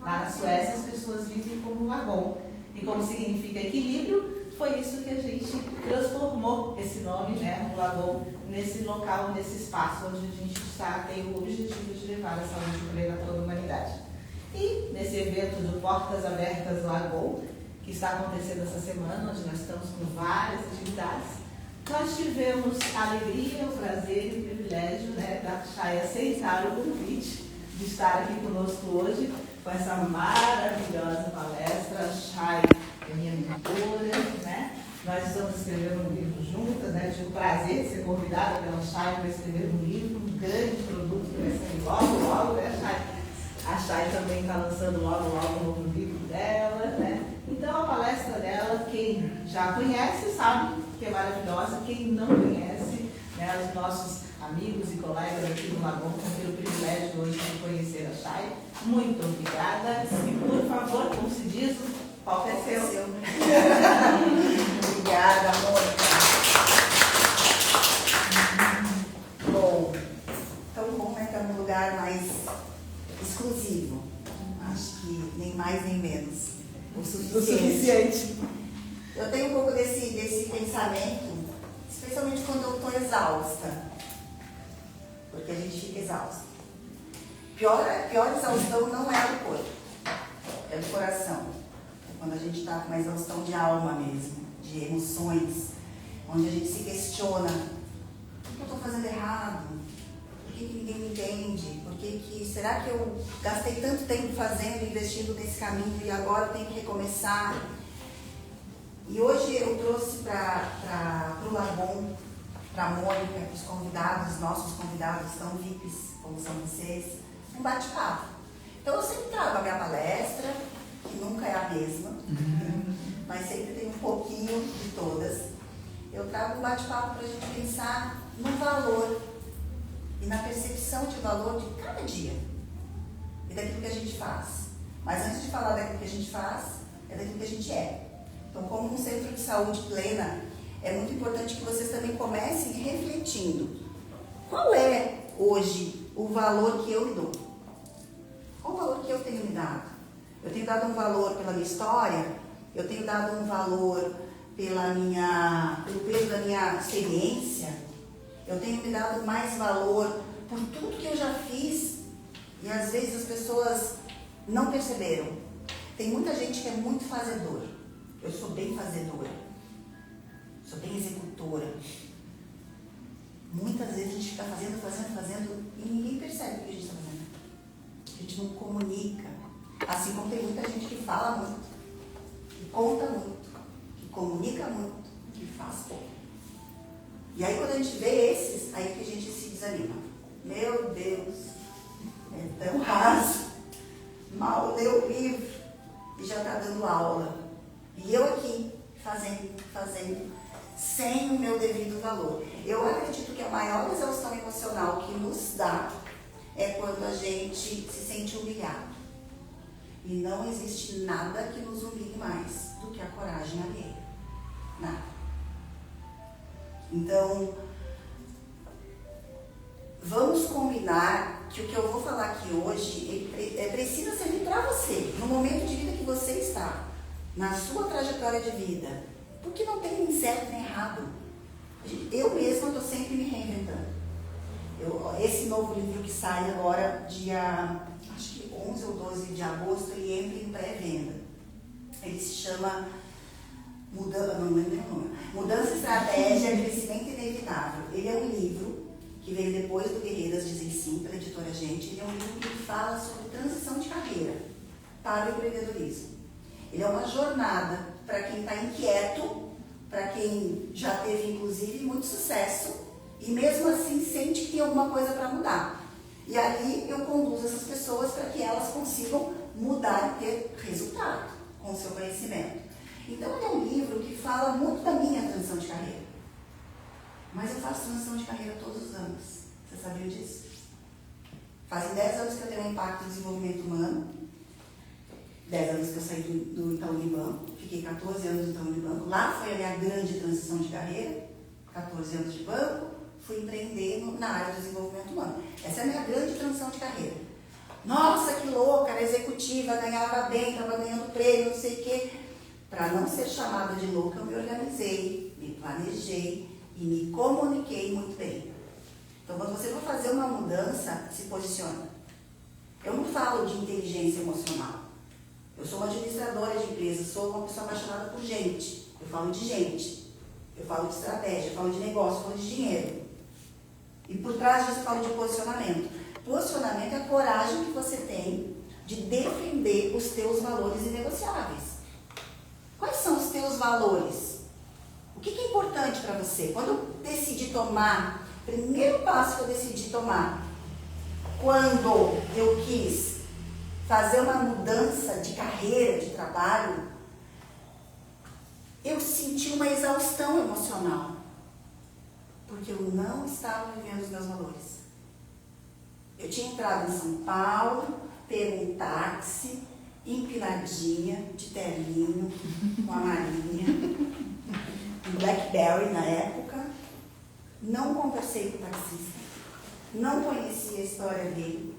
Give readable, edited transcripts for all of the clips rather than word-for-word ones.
Lá na Suécia as pessoas vivem como lagon. E como significa equilíbrio, foi isso que a gente transformou esse nome, né, um lagon, nesse local, nesse espaço onde a gente tem o objetivo de levar a saúde plena a toda a humanidade. E nesse evento do Portas Abertas Lagon, que está acontecendo essa semana, onde nós estamos com várias atividades, nós tivemos a alegria, o prazer e o privilégio, né, da Chay aceitar o convite de estar aqui conosco hoje com essa maravilhosa palestra. A Chay é minha mentora, né? Nós estamos escrevendo um livro juntas, né? Tive o prazer de ser convidada pela Chay para escrever um livro, um grande produto que vai sair logo, né, Chay? A Chay também está lançando logo um novo livro dela, né? Então a palestra dela, quem já conhece sabe que é maravilhosa, quem não conhece, né, os nossos amigos e colegas aqui do Lagon vão ter o privilégio hoje de conhecer a Chay. Muito obrigada. E por favor, como se diz, o palco é seu. Obrigada, Mônica. Bom, tão bom, né? Estar num lugar mais exclusivo. Acho que nem mais nem menos. O suficiente. Eu tenho um pouco desse pensamento, especialmente quando eu estou exausta. Porque a gente fica exausto. Pior exaustão não é do corpo, é do coração. É quando a gente está com uma exaustão de alma mesmo, de emoções, onde a gente se questiona: o que eu estou fazendo errado? Por que ninguém me entende? Será que eu gastei tanto tempo fazendo, investindo nesse caminho e agora tenho que recomeçar? E hoje eu trouxe para o Lagon, para a Mônica, para os convidados, nossos convidados tão VIPs como são vocês, um bate-papo. Então eu sempre trago a minha palestra, que nunca é a mesma, mas sempre tem um pouquinho de todas. Eu trago um bate-papo para a gente pensar no valor e na percepção de valor de cada dia e daquilo que a gente faz. Mas antes de falar daquilo que a gente faz, é daquilo que a gente é. Então, como um centro de saúde plena, é muito importante que vocês também comecem refletindo. Qual é hoje o valor que eu me dou? Qual o valor que eu tenho me dado? Eu tenho dado um valor pela minha história? Eu tenho dado um valor pelo peso da minha experiência? Eu tenho me dado mais valor por tudo que eu já fiz e às vezes as pessoas não perceberam. Tem muita gente que é muito fazedor. Eu sou bem fazedora. Sou bem executora. Muitas vezes a gente fica fazendo e ninguém percebe o que a gente está fazendo. A gente não comunica. Assim como tem muita gente que fala muito, que conta muito, que comunica muito, que faz pouco. E aí quando a gente vê esses, aí que a gente se desanima. Meu Deus, é tão raso. Mal leu o livro e já está dando aula. E eu aqui, fazendo, sem o meu devido valor. Eu acredito que a maior exaustão emocional que nos dá é quando a gente se sente humilhado. E não existe nada que nos humilhe mais do que a coragem alheia. Nada. Então, vamos combinar que o que eu vou falar aqui hoje precisa servir para você, no momento de vida que você está, na sua trajetória de vida. Porque não tem nem certo nem errado. Eu mesma estou sempre me reinventando. Esse novo livro que sai agora, dia, acho que 11 ou 12 de agosto, ele entra em pré-venda. Ele se chama Mudança, Estratégia, Crescimento Inevitável. Ele é um livro que veio depois do Guerreiras Dizem Sim, pela editora Gente. Ele é um livro que fala sobre transição de carreira para o empreendedorismo. Ele é uma jornada para quem está inquieto, para quem já teve, inclusive, muito sucesso e mesmo assim sente que tem alguma coisa para mudar. E ali eu conduzo essas pessoas para que elas consigam mudar e ter resultado com o seu conhecimento. Então, ele é um livro que fala muito da minha transição de carreira. Mas eu faço transição de carreira todos os anos. Você sabia disso? Fazem 10 anos que eu tenho um impacto em desenvolvimento humano. 10 anos que eu saí do Itaú Unibanco. Fiquei 14 anos no Itaú Unibanco. Lá foi a minha grande transição de carreira. 14 anos de banco. Fui empreender na área do desenvolvimento humano. Essa é a minha grande transição de carreira. Nossa, que louca, era executiva, ganhava bem, estava ganhando prêmio, não sei o quê. Para não ser chamada de louca, eu me organizei, me planejei e me comuniquei muito bem. Então, quando você for fazer uma mudança, se posiciona. Eu não falo de inteligência emocional. Eu sou uma administradora de empresa, sou uma pessoa apaixonada por gente. Eu falo de gente. Eu falo de estratégia, eu falo de negócio, eu falo de dinheiro. E por trás disso eu falo de posicionamento. Posicionamento é a coragem que você tem de defender os teus valores inegociáveis. Quais são os teus valores? O que é importante para você? Quando eu decidi tomar, o primeiro passo que eu decidi tomar, quando eu quis fazer uma mudança de carreira, de trabalho, eu senti uma exaustão emocional. Porque eu não estava vivendo os meus valores. Eu tinha entrado em São Paulo, pego um táxi, empinadinha, de terninho, com a malinha, um Blackberry na época. Não conversei com o taxista, não conhecia a história dele.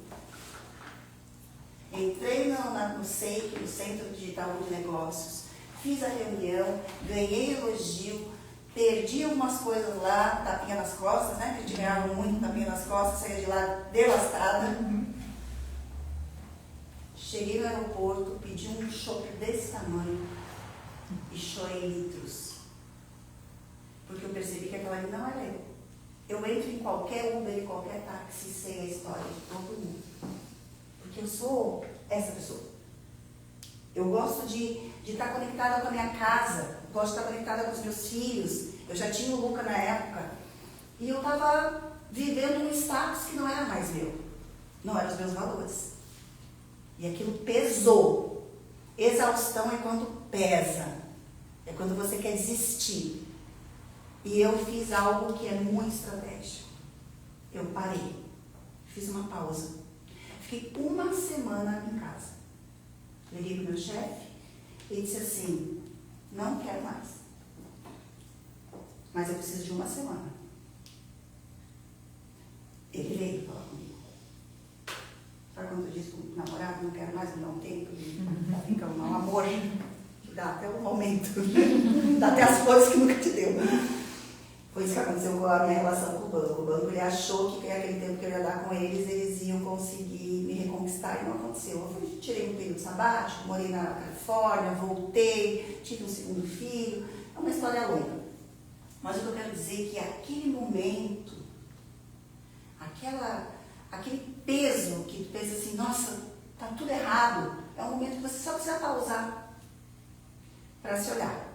Entrei no SEIC, no Centro Digital de Negócios, fiz a reunião, ganhei elogio, perdi umas coisas lá, tapinha nas costas, né? Que a gente ganhava muito tapinha nas costas, saía de lá devastada. Cheguei no aeroporto, pedi um chopp desse tamanho e chorei litros. Porque eu percebi que aquela ali não era eu. Eu entro em qualquer Uber e qualquer táxi sem a história de todo mundo. Porque eu sou essa pessoa. Eu gosto de estar conectada com a minha casa, gosto de estar conectada com os meus filhos. Eu já tinha o Luca na época. E eu estava vivendo um status que não era mais meu. Não eram os meus valores. E aquilo pesou. Exaustão é quando pesa. É quando você quer desistir. E eu fiz algo que é muito estratégico. Eu parei. Fiz uma pausa. Fiquei uma semana em casa. Liguei para o meu chefe e disse assim, não quero mais. Mas eu preciso de uma semana. Ele veio falar comigo. Sabe quando eu disse com o namorado, não quero mais, me dá um tempo, fica um amor que dá até um momento. Dá até as flores que nunca te deu. Foi isso que aconteceu com a minha relação com o banco. O banco ele achou que aquele tempo que eu ia dar com eles, eles iam conseguir me reconquistar e não aconteceu. Eu tirei um período sabático, morei na Califórnia, voltei, tive um segundo filho. É uma história longa. Mas o que eu quero dizer é que aquele momento, aquele peso que tu pensa assim, nossa, tá tudo errado, é um momento que você só precisa pausar para se olhar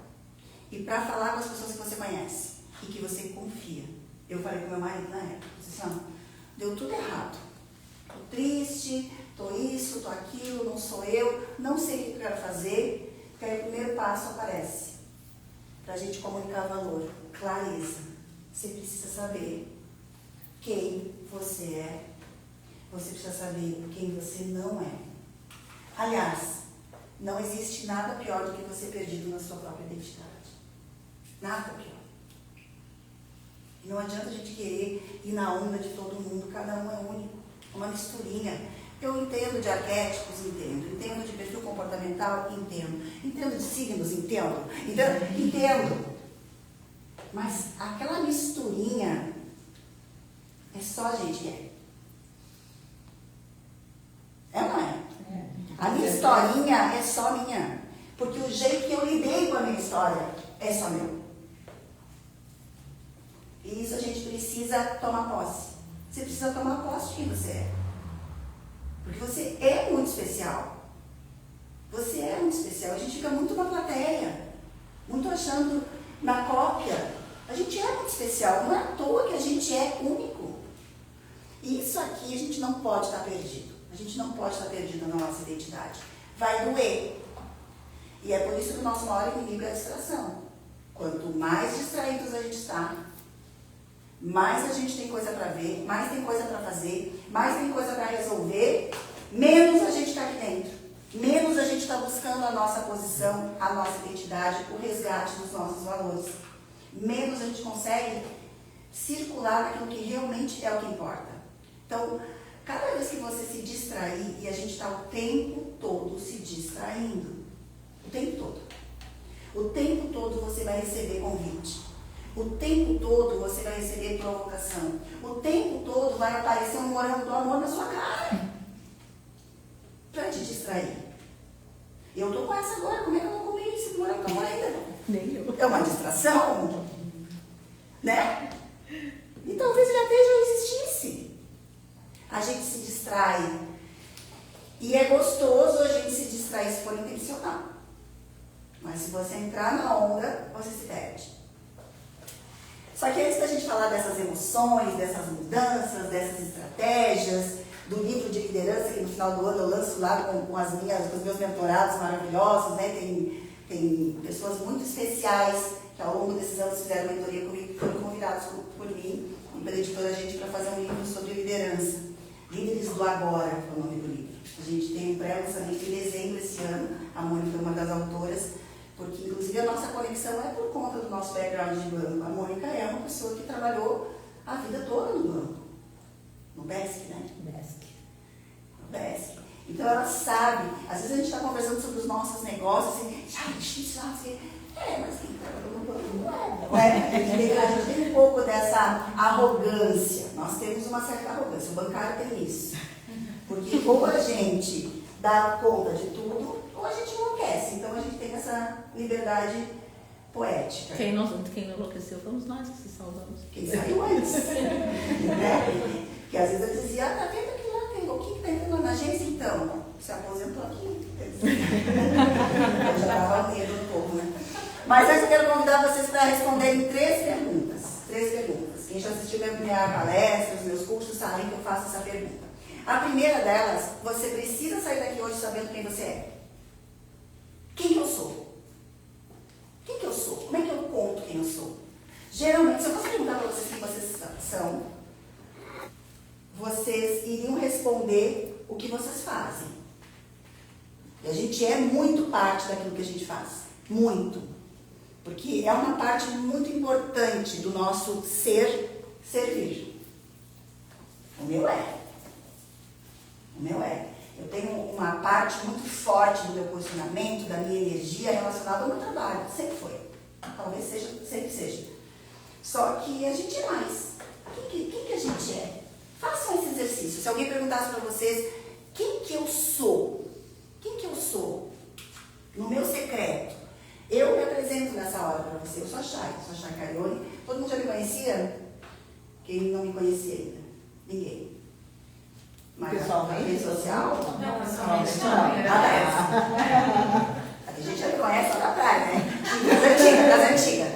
e para falar com as pessoas que você conhece e que você confia. Eu falei com meu marido na época, disse assim, deu tudo errado, tô triste, tô isso, tô aquilo, não sou eu, não sei o que eu quero fazer, porque aí o primeiro passo aparece para a gente comunicar valor, clareza. Você precisa saber quem você é, você precisa saber quem você não é. Aliás, não existe nada pior do que você perdido na sua própria identidade. Nada pior. E não adianta a gente querer ir na onda de todo mundo, cada um é único, uma misturinha. Eu entendo de arquétipos, entendo de perfil comportamental, entendo de signos, entendo. Mas aquela misturinha é só a gente que é. É ou não é? A minha historinha é só minha. Porque o jeito que eu lidei com a minha história é só meu. E isso a gente precisa tomar posse. Você precisa tomar posse de quem você é. Porque você é muito especial. Você é muito especial. A gente fica muito na plateia, muito achando na cópia. A gente é muito especial. Não é à toa que a gente é único. E isso aqui a gente não pode estar perdido. A gente não pode estar perdido na nossa identidade. Vai doer. E é por isso que o nosso maior inimigo é a distração. Quanto mais distraídos a gente está, mais a gente tem coisa para ver, mais tem coisa para fazer, mais tem coisa para resolver, menos a gente está aqui dentro. Menos a gente está buscando a nossa posição, a nossa identidade, o resgate dos nossos valores. Menos a gente consegue circular naquilo que realmente é o que importa. Então, Cada vez que você se distrair, e a gente está o tempo todo se distraindo, o tempo todo. O tempo todo você vai receber convite. O tempo todo você vai receber provocação. O tempo todo vai aparecer um morango do amor na sua cara. Para te distrair. Eu tô com essa agora, como é que eu vou comer esse morango do amor ainda? Nem eu. É uma distração, né? E talvez ele até já existisse. A gente se distrai. E é gostoso a gente se distrair se for intencional. Mas se você entrar na onda, você se perde. Só que antes da gente falar dessas emoções, dessas mudanças, dessas estratégias, do livro de liderança, que no final do ano eu lanço lá com os meus mentorados maravilhosos, né? Tem pessoas muito especiais que ao longo desses anos fizeram mentoria comigo, que foram convidados por mim e pela editora Gente para fazer um livro sobre liderança. Líderes do Agora, é o nome do livro. A gente tem um pré-lançamento em dezembro esse ano, a Mônica é uma das autoras, porque inclusive a nossa conexão é por conta do nosso background de banco. A Mônica é uma pessoa que trabalhou a vida toda no banco. No BESC, né? No BESC. Então ela sabe, às vezes a gente está conversando sobre os nossos negócios, assim, difícil, mas quem trabalhou no banco não é. A gente tem um pouco dessa arrogância. Nós temos uma certa arrogância. O bancário tem isso. Porque ou a gente dá conta de tudo, ou a gente enlouquece. Então a gente tem essa liberdade poética. Quem enlouqueceu fomos nós que se salvamos. Quem saiu antes. Né? Que às vezes eu dizia, tá vendo que lá tem o que tá entrando na agência então? Se aposentou aqui. Eu já dava medo um pouco, né? Mas antes eu quero convidar vocês para responderem três perguntas. Quem já assistiu minha palestra, os meus cursos, sabem que eu faço essa pergunta. A primeira delas, você precisa sair daqui hoje sabendo quem você é. Quem eu sou? Quem que eu sou? Como é que eu conto quem eu sou? Geralmente, se eu fosse perguntar para vocês quem vocês são, vocês iriam responder o que vocês fazem. E a gente é muito parte daquilo que a gente faz. Muito. Porque é uma parte muito importante do nosso servir. O meu é. Eu tenho uma parte muito forte do meu posicionamento, da minha energia relacionada ao meu trabalho. Sempre foi. Talvez sempre seja. Só que a gente é mais. Quem que a gente é? Façam esse exercício. Se alguém perguntasse para vocês, quem que eu sou? Quem que eu sou? No meu secreto. Eu me apresento nessa hora para você. Eu sou a Chay Carione. Todo mundo já me conhecia? Quem não me conhecia ainda? Ninguém. Mas pessoalmente? Na rede social? Não, pessoalmente não. A gente já me conhece lá da praia, né? Das antigas.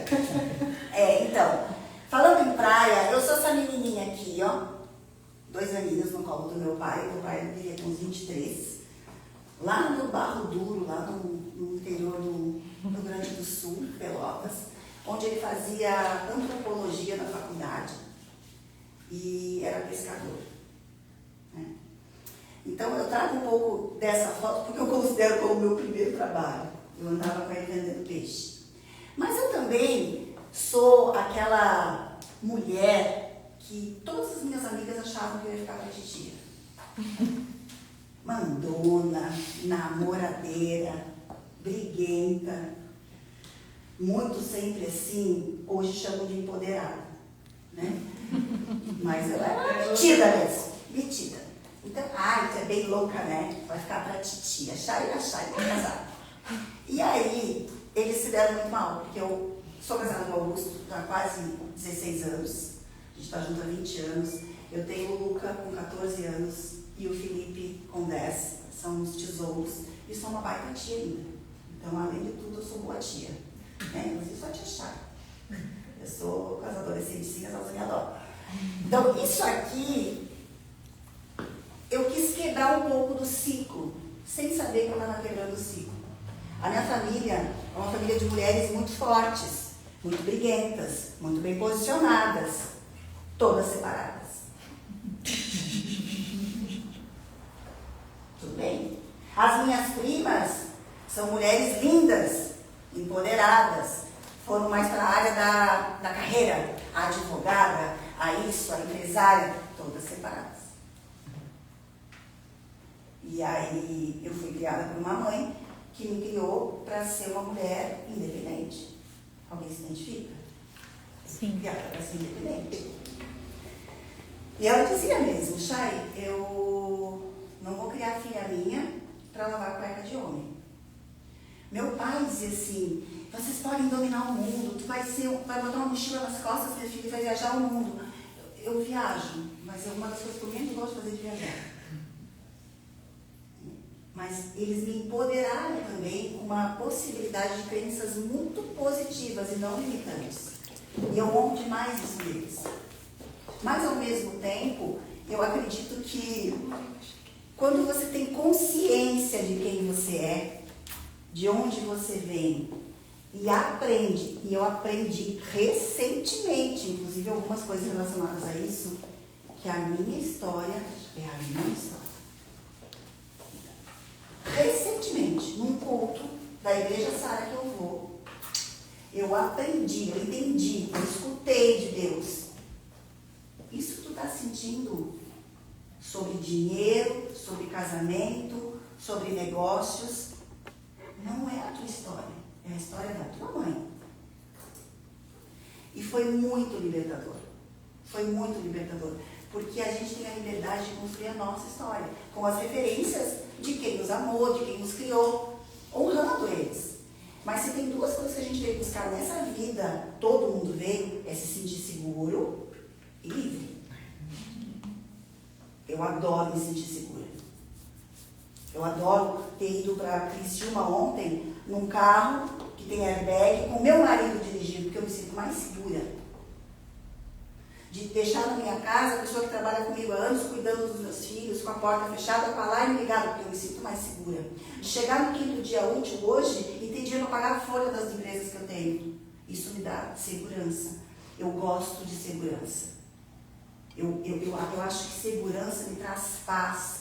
Então, falando em praia, eu sou essa menininha aqui, ó. 2 aninhos no colo do meu pai. Meu pai devia ter uns 23. Lá no Barro Duro, lá no interior do Rio Grande do Sul, Pelotas, onde ele fazia antropologia na faculdade e era pescador. Né? Então eu trago um pouco dessa foto porque eu considero como o meu primeiro trabalho. Eu andava com ele vendendo peixe. Mas eu também sou aquela mulher que todas as minhas amigas achavam que eu ia ficar com a titia. Mandona, namoradeira, briguenta, muito sempre assim, hoje chamam de empoderada, né? Mas eu era metida mesmo, metida. Então, você é bem louca, né? Vai ficar pra titia, Chay, vai casar. E aí, eles se deram muito mal, porque eu sou casada com o Augusto há quase 16 anos, a gente tá junto há 20 anos, eu tenho o Luca com 14 anos, e o Felipe com 10, são os tesouros, e sou uma baita tia ainda. Então, além de tudo, eu sou boa tia. Né? Inclusive, sou a tia Chay. Eu sou com as adolescentes, elas me adoram. Então, isso aqui, eu quis quebrar um pouco do ciclo, sem saber que eu estava quebrando o ciclo. A minha família é uma família de mulheres muito fortes, muito briguentas, muito bem posicionadas, todas separadas. Tudo bem? As minhas primas são mulheres lindas, empoderadas, foram mais para a área da carreira, a advogada, a empresária, todas separadas. E aí eu fui criada por uma mãe que me criou para ser uma mulher independente. Alguém se identifica? Sim. Criada para ser independente. E ela dizia mesmo, Chay, eu não vou criar filha minha para lavar cueca de homem. Meu pai dizia assim, vocês podem dominar o mundo, tu vai botar uma mochila nas costas, minha filha, e vai viajar o mundo. Eu viajo, mas é uma das coisas que eu menos gosto de fazer de viajar. Mas eles me empoderaram também com uma possibilidade de crenças muito positivas e não limitantes. E eu honro demais isso deles. Mas, ao mesmo tempo, eu acredito que quando você tem consciência de quem você é, de onde você vem, e aprende, e eu aprendi recentemente, inclusive algumas coisas relacionadas a isso, que a minha história é a minha história. Recentemente, num culto da igreja Sara que eu vou, eu aprendi, eu entendi, eu escutei de Deus. Isso que tu está sentindo sobre dinheiro, sobre casamento, sobre negócios, não é a tua história, é a história da tua mãe. E foi muito libertador. Foi muito libertador. Porque a gente tem a liberdade de construir a nossa história, com as referências de quem nos amou, de quem nos criou, honrando eles. Mas se tem duas coisas que a gente veio buscar nessa vida, todo mundo veio, é se sentir seguro e livre. Eu adoro me sentir segura. Eu adoro ter ido para Criciúma ontem, num carro que tem airbag, com meu marido dirigindo, porque eu me sinto mais segura. De deixar na minha casa a pessoa que trabalha comigo há anos, cuidando dos meus filhos, com a porta fechada, com a alarme ligado, porque eu me sinto mais segura. De chegar no 5º dia útil hoje e ter dinheiro para pagar a folha das empresas que eu tenho. Isso me dá segurança. Eu gosto de segurança. Eu acho que segurança me traz paz.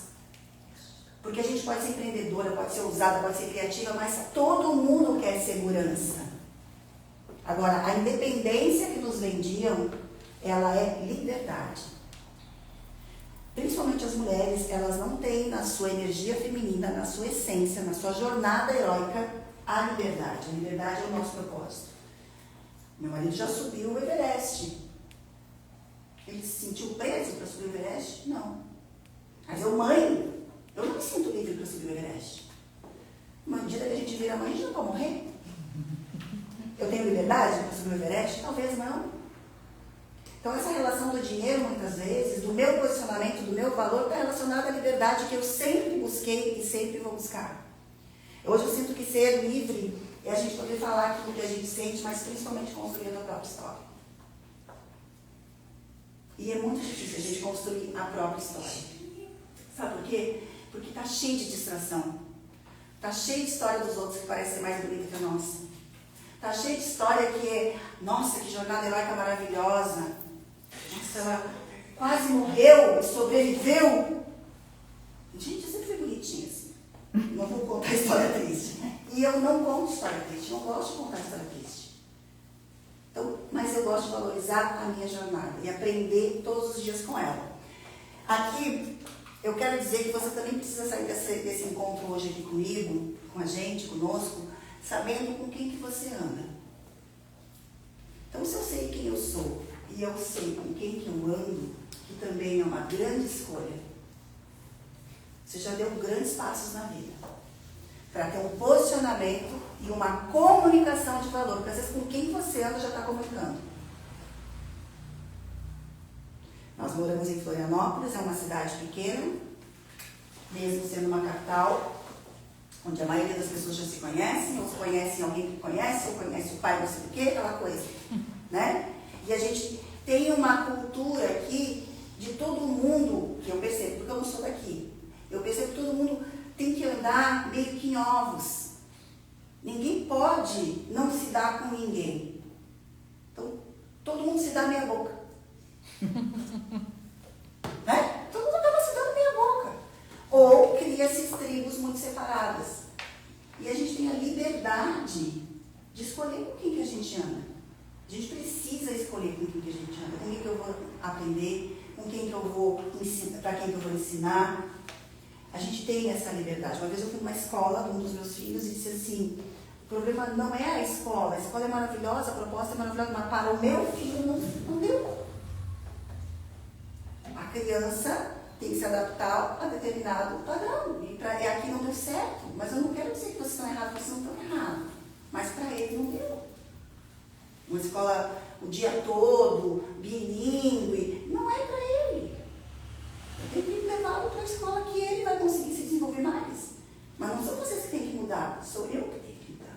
Porque a gente pode ser empreendedora, pode ser ousada, pode ser criativa, mas todo mundo quer segurança. Agora, a independência que nos vendiam, ela é liberdade. Principalmente as mulheres, elas não têm na sua energia feminina, na sua essência, na sua jornada heróica, a liberdade. A liberdade é o nosso propósito. Meu marido já subiu o Everest. Ele se sentiu preso para subir o Everest? Não. Mas eu, mãe, eu não me sinto livre para subir o Everest. Uma medida que a gente vira mãe, a gente não pode morrer. Eu tenho liberdade para subir o Everest? Talvez não. Então, essa relação do dinheiro, muitas vezes, do meu posicionamento, do meu valor, está relacionada à liberdade que eu sempre busquei e sempre vou buscar. Hoje eu sinto que ser livre é a gente poder falar aquilo que a gente sente, mas principalmente construir a própria história. E é muito difícil a gente construir a própria história. Sabe por quê? Porque está cheio de distração. Está cheio de história dos outros que parece ser mais bonita que a nossa. Está cheio de história que é, nossa, que jornada heróica maravilhosa. Nossa, ela quase morreu e sobreviveu. Gente, eu sempre fui bonitinha assim. Não vou contar história triste. E eu não conto história triste, não gosto de contar história triste. Então, mas eu gosto de valorizar a minha jornada e aprender todos os dias com ela. Aqui, eu quero dizer que você também precisa sair desse encontro hoje aqui comigo, com a gente, conosco, sabendo com quem que você anda. Então, se eu sei quem eu sou e eu sei com quem que eu ando, que também é uma grande escolha, você já deu grandes passos na vida para ter um posicionamento e uma comunicação de valor, porque às vezes com quem você anda já está comunicando. Nós moramos em Florianópolis, é uma cidade pequena, mesmo sendo uma capital, onde a maioria das pessoas já se conhecem, ou conhecem alguém que conhece, ou conhece o pai, não sei do que, aquela coisa, né? E a gente tem uma cultura aqui de todo mundo, que eu percebo, porque eu não sou daqui, eu percebo que todo mundo tem que andar meio que em ovos. Ninguém pode não se dar com ninguém. Então, todo mundo se dá meia boca. Né? Todo mundo acaba se dando meia boca. Ou cria-se tribos muito separadas. E a gente tem a liberdade de escolher com quem que a gente anda. A gente precisa escolher com quem que a gente anda. Com quem que eu vou aprender, com quem que eu vou ensinar, para quem que eu vou ensinar. A gente tem essa liberdade. Uma vez eu fui numa escola de um dos meus filhos e disse assim, o problema não é a escola é maravilhosa, a proposta é maravilhosa, mas para o meu filho não deu. A criança tem que se adaptar a determinado padrão. E aqui não deu certo. Mas eu não quero dizer que vocês estão errados, vocês não estão errados. Mas para ele não deu. Uma escola o dia todo, bilíngue, não é para ele. Eu tenho que levá-lo para a escola que ele vai conseguir se desenvolver mais. Mas não são vocês que têm que mudar, sou eu que tenho que mudar.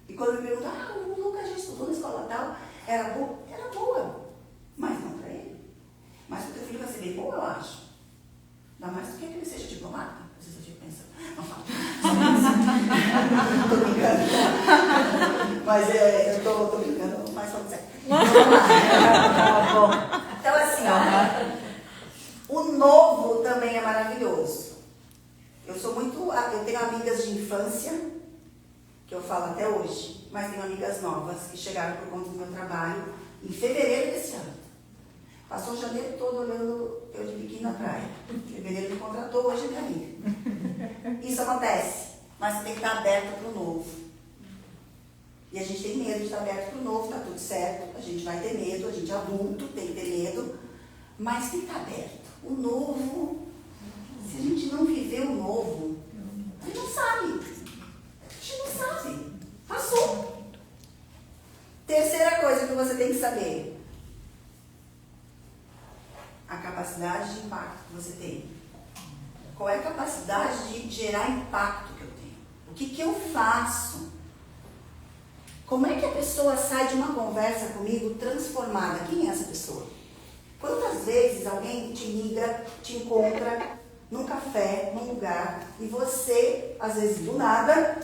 E quando me perguntam, o Lucas já estudou na escola tal, era boa, mas não para ele. Mas o teu filho vai ser bem bom, eu acho. Ainda mais do que ele seja diplomata. Às vezes eu fico pensando, não falo. Estou brincando. Mas eu estou brincando, mas vamos dizer. Então assim, o novo também é maravilhoso. Eu tenho amigas de infância, que eu falo até hoje, mas tenho amigas novas que chegaram por conta do meu trabalho em fevereiro desse ano. Passou o janeiro todo olhando eu de biquíni na praia. Em fevereiro me contratou, hoje é minha amiga. Isso acontece, mas você tem que estar aberto para o novo. E a gente tem medo de estar aberto para o novo, está tudo certo, a gente vai ter medo, a gente é adulto, tem que ter medo, mas tem que estar aberto. O novo, se a gente não viver o novo, a gente não sabe. A gente não sabe. Passou. Terceira coisa que você tem que saber. A capacidade de impacto que você tem. Qual é a capacidade de gerar impacto que eu tenho? O que eu faço? Como é que a pessoa sai de uma conversa comigo transformada? Quem é essa pessoa? Quantas vezes alguém te liga, te encontra num café, num lugar, e você, às vezes do nada,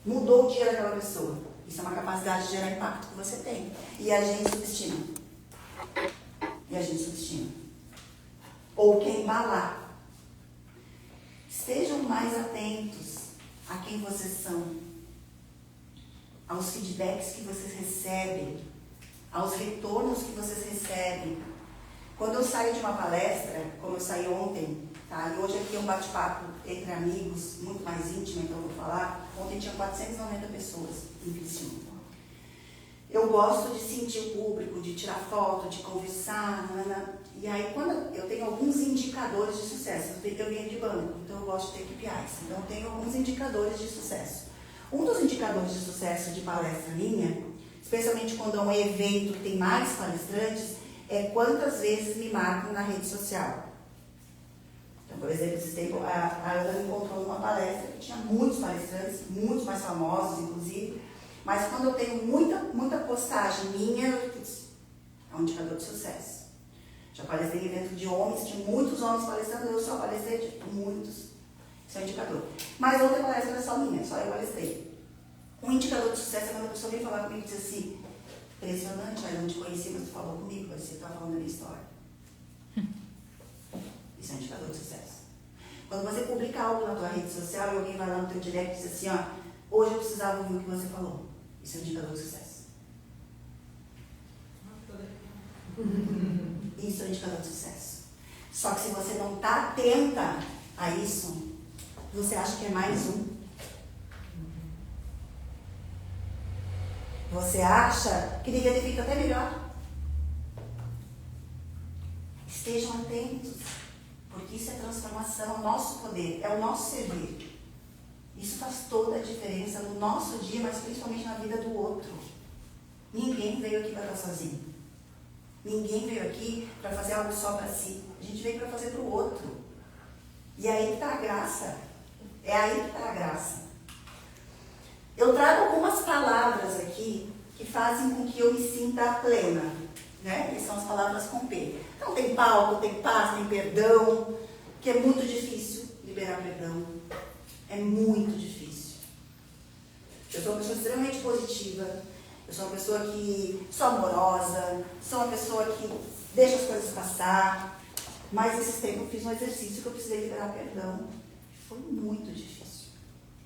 mudou o dia daquela pessoa? Isso é uma capacidade de gerar impacto que você tem. E a gente subestima. Ou quem embalar. Estejam mais atentos a quem vocês são, aos feedbacks que vocês recebem, aos retornos que vocês recebem. Quando eu saio de uma palestra, como eu saí ontem, tá? E hoje aqui é um bate-papo entre amigos, muito mais íntimo, então eu vou falar. Ontem tinha 490 pessoas em Criciúma. Eu gosto de sentir o público, de tirar foto, de conversar, e aí quando eu tenho alguns indicadores de sucesso, eu venho de banco, então eu gosto de ter KPIs, então eu tenho alguns indicadores de sucesso. Um dos indicadores de sucesso de palestra minha, especialmente quando é um evento que tem mais palestrantes, é quantas vezes me marcam na rede social. Então, por exemplo, esse tempo a Ana me encontrou numa palestra que tinha muitos palestrantes, muitos mais famosos, inclusive, mas quando eu tenho muita postagem minha, é um indicador de sucesso. Já palestrei em evento de homens, tinha muitos homens palestrando, eu só palestrei de muitos. Isso é um indicador. Mas outra palestra era só minha, só eu palestrei. Um indicador de sucesso é quando a pessoa vem falar comigo e diz assim, impressionante, eu não te conheci, mas tu falou comigo, você está falando da minha história. Isso é um indicador de sucesso. Quando você publica algo na tua rede social e alguém vai lá no teu direct e diz assim, hoje eu precisava ouvir o que você falou. Isso é um indicador de sucesso. Isso é um indicador de sucesso. Só que se você não está atenta a isso, você acha que é mais um. Você acha que devia ter feito até melhor. Estejam atentos, porque isso é transformação, é o nosso poder, é o nosso servir. Isso faz toda a diferença no nosso dia, mas principalmente na vida do outro. Ninguém veio aqui para estar sozinho. Ninguém veio aqui para fazer algo só para si. A gente veio para fazer para o outro. E é aí que está a graça. É aí que está a graça. Eu trago algumas palavras aqui que fazem com que eu me sinta plena. Né? Que são as palavras com P. Então tem palco, tem paz, tem perdão, que é muito difícil liberar perdão. É muito difícil. Eu sou uma pessoa extremamente positiva. Eu sou uma pessoa que sou amorosa. Sou uma pessoa que deixa as coisas passar. Mas esses tempos eu fiz um exercício que eu precisei liberar perdão. Foi muito difícil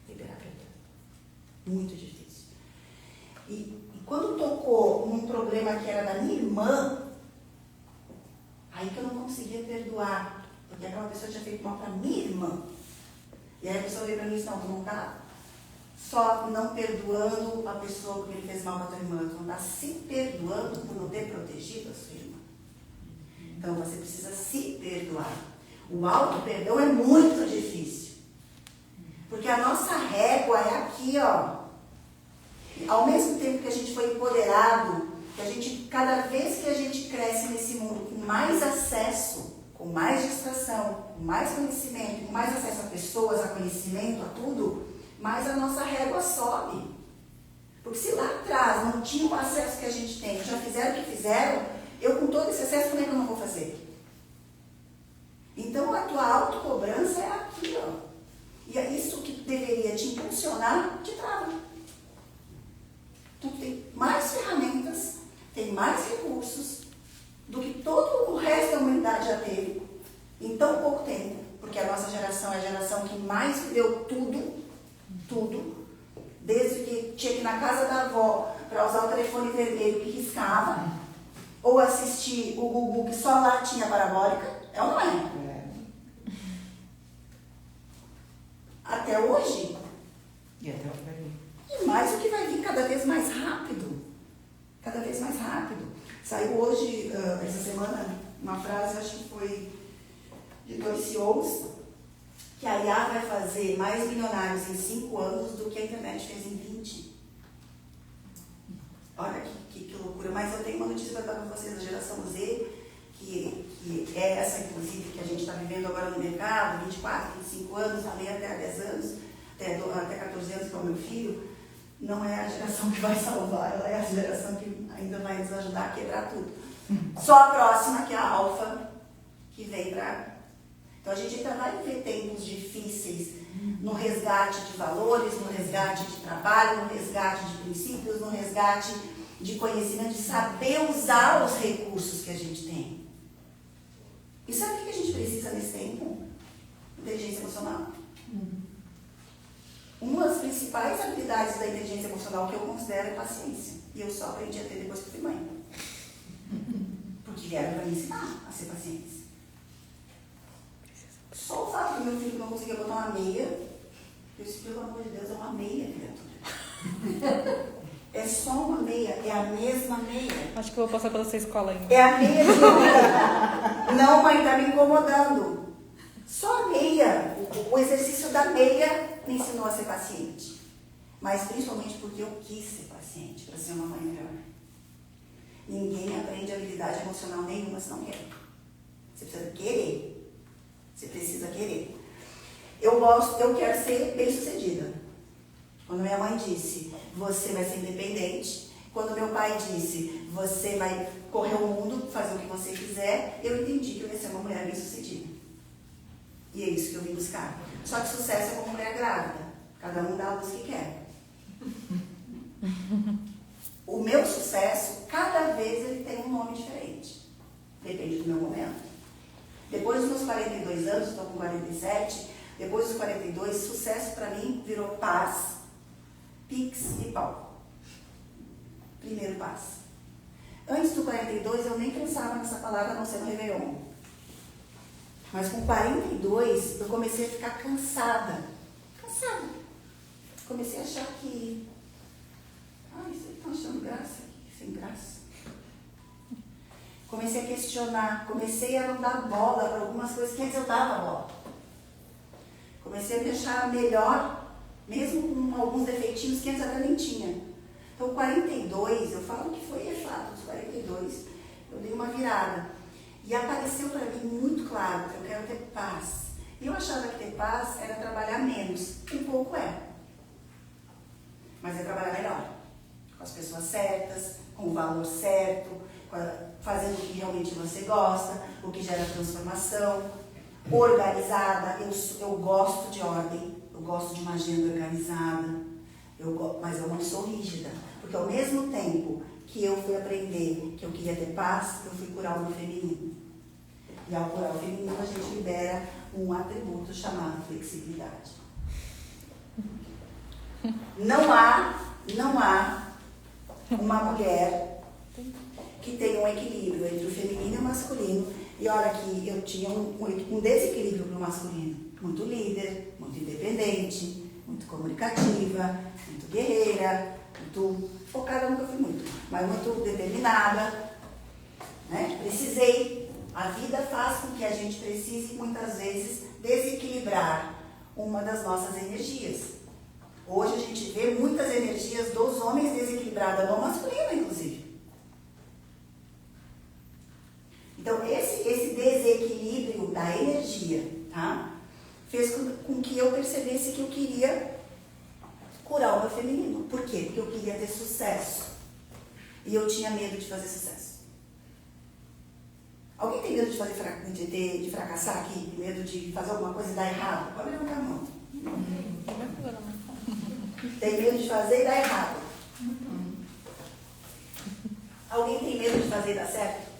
liberar perdão. Muito difícil. E quando tocou num problema que era da minha irmã, aí que eu não conseguia perdoar. Porque porque aquela pessoa tinha feito mal para minha irmã. E aí a pessoa veio para mim e disse, não, tu não está só não perdoando a pessoa porque ele fez mal para tua irmã, tu não está se perdoando por não ter protegido a sua irmã. Então você precisa se perdoar. O auto-perdão é muito difícil. Porque a nossa régua é aqui, ó. Ao mesmo tempo que a gente foi empoderado, que a gente, cada vez que a gente cresce nesse mundo com mais acesso, com mais distração, com mais conhecimento, com mais acesso a pessoas, a conhecimento, a tudo, mais a nossa régua sobe. Porque se lá atrás não tinha o acesso que a gente tem, já fizeram o que fizeram, eu com todo esse acesso, como é que eu não vou fazer? Então a tua autocobrança é aqui, ó. E é isso que deveria te impulsionar, te trava. Tu tem mais ferramentas, tem mais recursos do que todo o resto da humanidade já teve em tão pouco tempo. Porque a nossa geração é a geração que mais viveu tudo. Desde que tinha que ir na casa da avó para usar o telefone vermelho que riscava, ou assistir o Gugu que só lá tinha parabólica, é ou não é? Até hoje. E até o que vai vir. E mais o que vai vir cada vez mais rápido. Cada vez mais rápido. Saiu hoje, essa semana, uma frase, acho que foi de 2 CEOs, que a IA vai fazer mais milionários em 5 anos do que a internet fez em 20. Olha que loucura. Mas eu tenho uma notícia para dar para vocês da geração Z, que é essa, inclusive, que a gente está vivendo agora no mercado, 24, 25 anos, também até 10 anos, até 14 anos, que é o meu filho. Não é a geração que vai salvar, ela é a geração que ainda vai nos ajudar a quebrar tudo. Só a próxima, que é a alfa, que vem para... Então a gente ainda vai ver tempos difíceis no resgate de valores, no resgate de trabalho, no resgate de princípios, no resgate de conhecimento, de saber usar os recursos que a gente tem. E sabe o que a gente precisa nesse tempo? Inteligência emocional. Uma das principais habilidades da inteligência emocional que eu considero é paciência. E eu só aprendi a ter depois que fui mãe. Porque vieram para me ensinar a ser paciente. Só o fato do meu filho não conseguia botar uma meia, eu disse, pelo amor de Deus, é uma meia, criatura. É só uma meia, é a mesma meia. Acho que eu vou passar pela sua escola ainda. É a meia de meia. Não, mãe, tá me incomodando. Só a meia. O exercício da meia me ensinou a ser paciente. Mas principalmente porque eu quis ser paciente, para ser uma mãe melhor. Ninguém aprende habilidade emocional nenhuma se não quer. Você precisa querer. Você precisa querer. Eu quero ser bem-sucedida. Quando minha mãe disse, você vai ser independente. Quando meu pai disse, você vai correr o mundo, fazer o que você quiser, eu entendi que eu ia ser uma mulher bem-sucedida. E é isso que eu vim buscar. Só que sucesso é como mulher grávida. Cada um dá a luz que quer. O meu sucesso, cada vez ele tem um nome diferente. Depende do meu momento. Depois dos meus 42 anos, estou com 47, depois dos 42, sucesso para mim virou paz, pix e pau. Primeiro paz. Antes do 42, eu nem pensava nessa palavra a não ser no Réveillon. Mas com 42, eu comecei a ficar cansada. Comecei a achar que... vocês estão achando graça aqui, sem graça. Comecei a questionar, comecei a não dar bola para algumas coisas que antes eu dava bola. Comecei a me achar melhor, mesmo com alguns defeitinhos que antes até nem tinha. Então, 42, eu falo que foi fato, dos 42, eu dei uma virada. E apareceu para mim muito claro que eu quero ter paz. E eu achava que ter paz era trabalhar menos. Um pouco é. Mas é trabalhar melhor. Com as pessoas certas, com o valor certo, fazendo o que realmente você gosta, o que gera transformação, organizada. Eu gosto de ordem, eu gosto de uma agenda organizada, mas eu não sou rígida, porque ao mesmo tempo que eu fui aprender que eu queria ter paz, eu fui curar o meu feminino. E ao curar o feminino, a gente libera um atributo chamado flexibilidade. Não há uma mulher que tenha um equilíbrio entre o feminino e o masculino E olha que eu tinha um desequilíbrio para o masculino. Muito líder, muito independente, muito comunicativa, muito guerreira, muito focada, nunca fui muito, mas muito determinada. Né? Precisei. A vida faz com que a gente precise, muitas vezes, desequilibrar uma das nossas energias. Hoje a gente vê muitas energias dos homens desequilibradas no masculino, inclusive. Então, esse desequilíbrio da energia, tá, fez com que eu percebesse que eu queria curar o meu feminino. Por quê? Porque eu queria ter sucesso. E eu tinha medo de fazer sucesso. Alguém tem medo de fracassar aqui? Tem medo de fazer alguma coisa e dar errado? Pode levantar a mão. Tem medo de fazer e dar errado. Alguém tem medo de fazer e dar certo?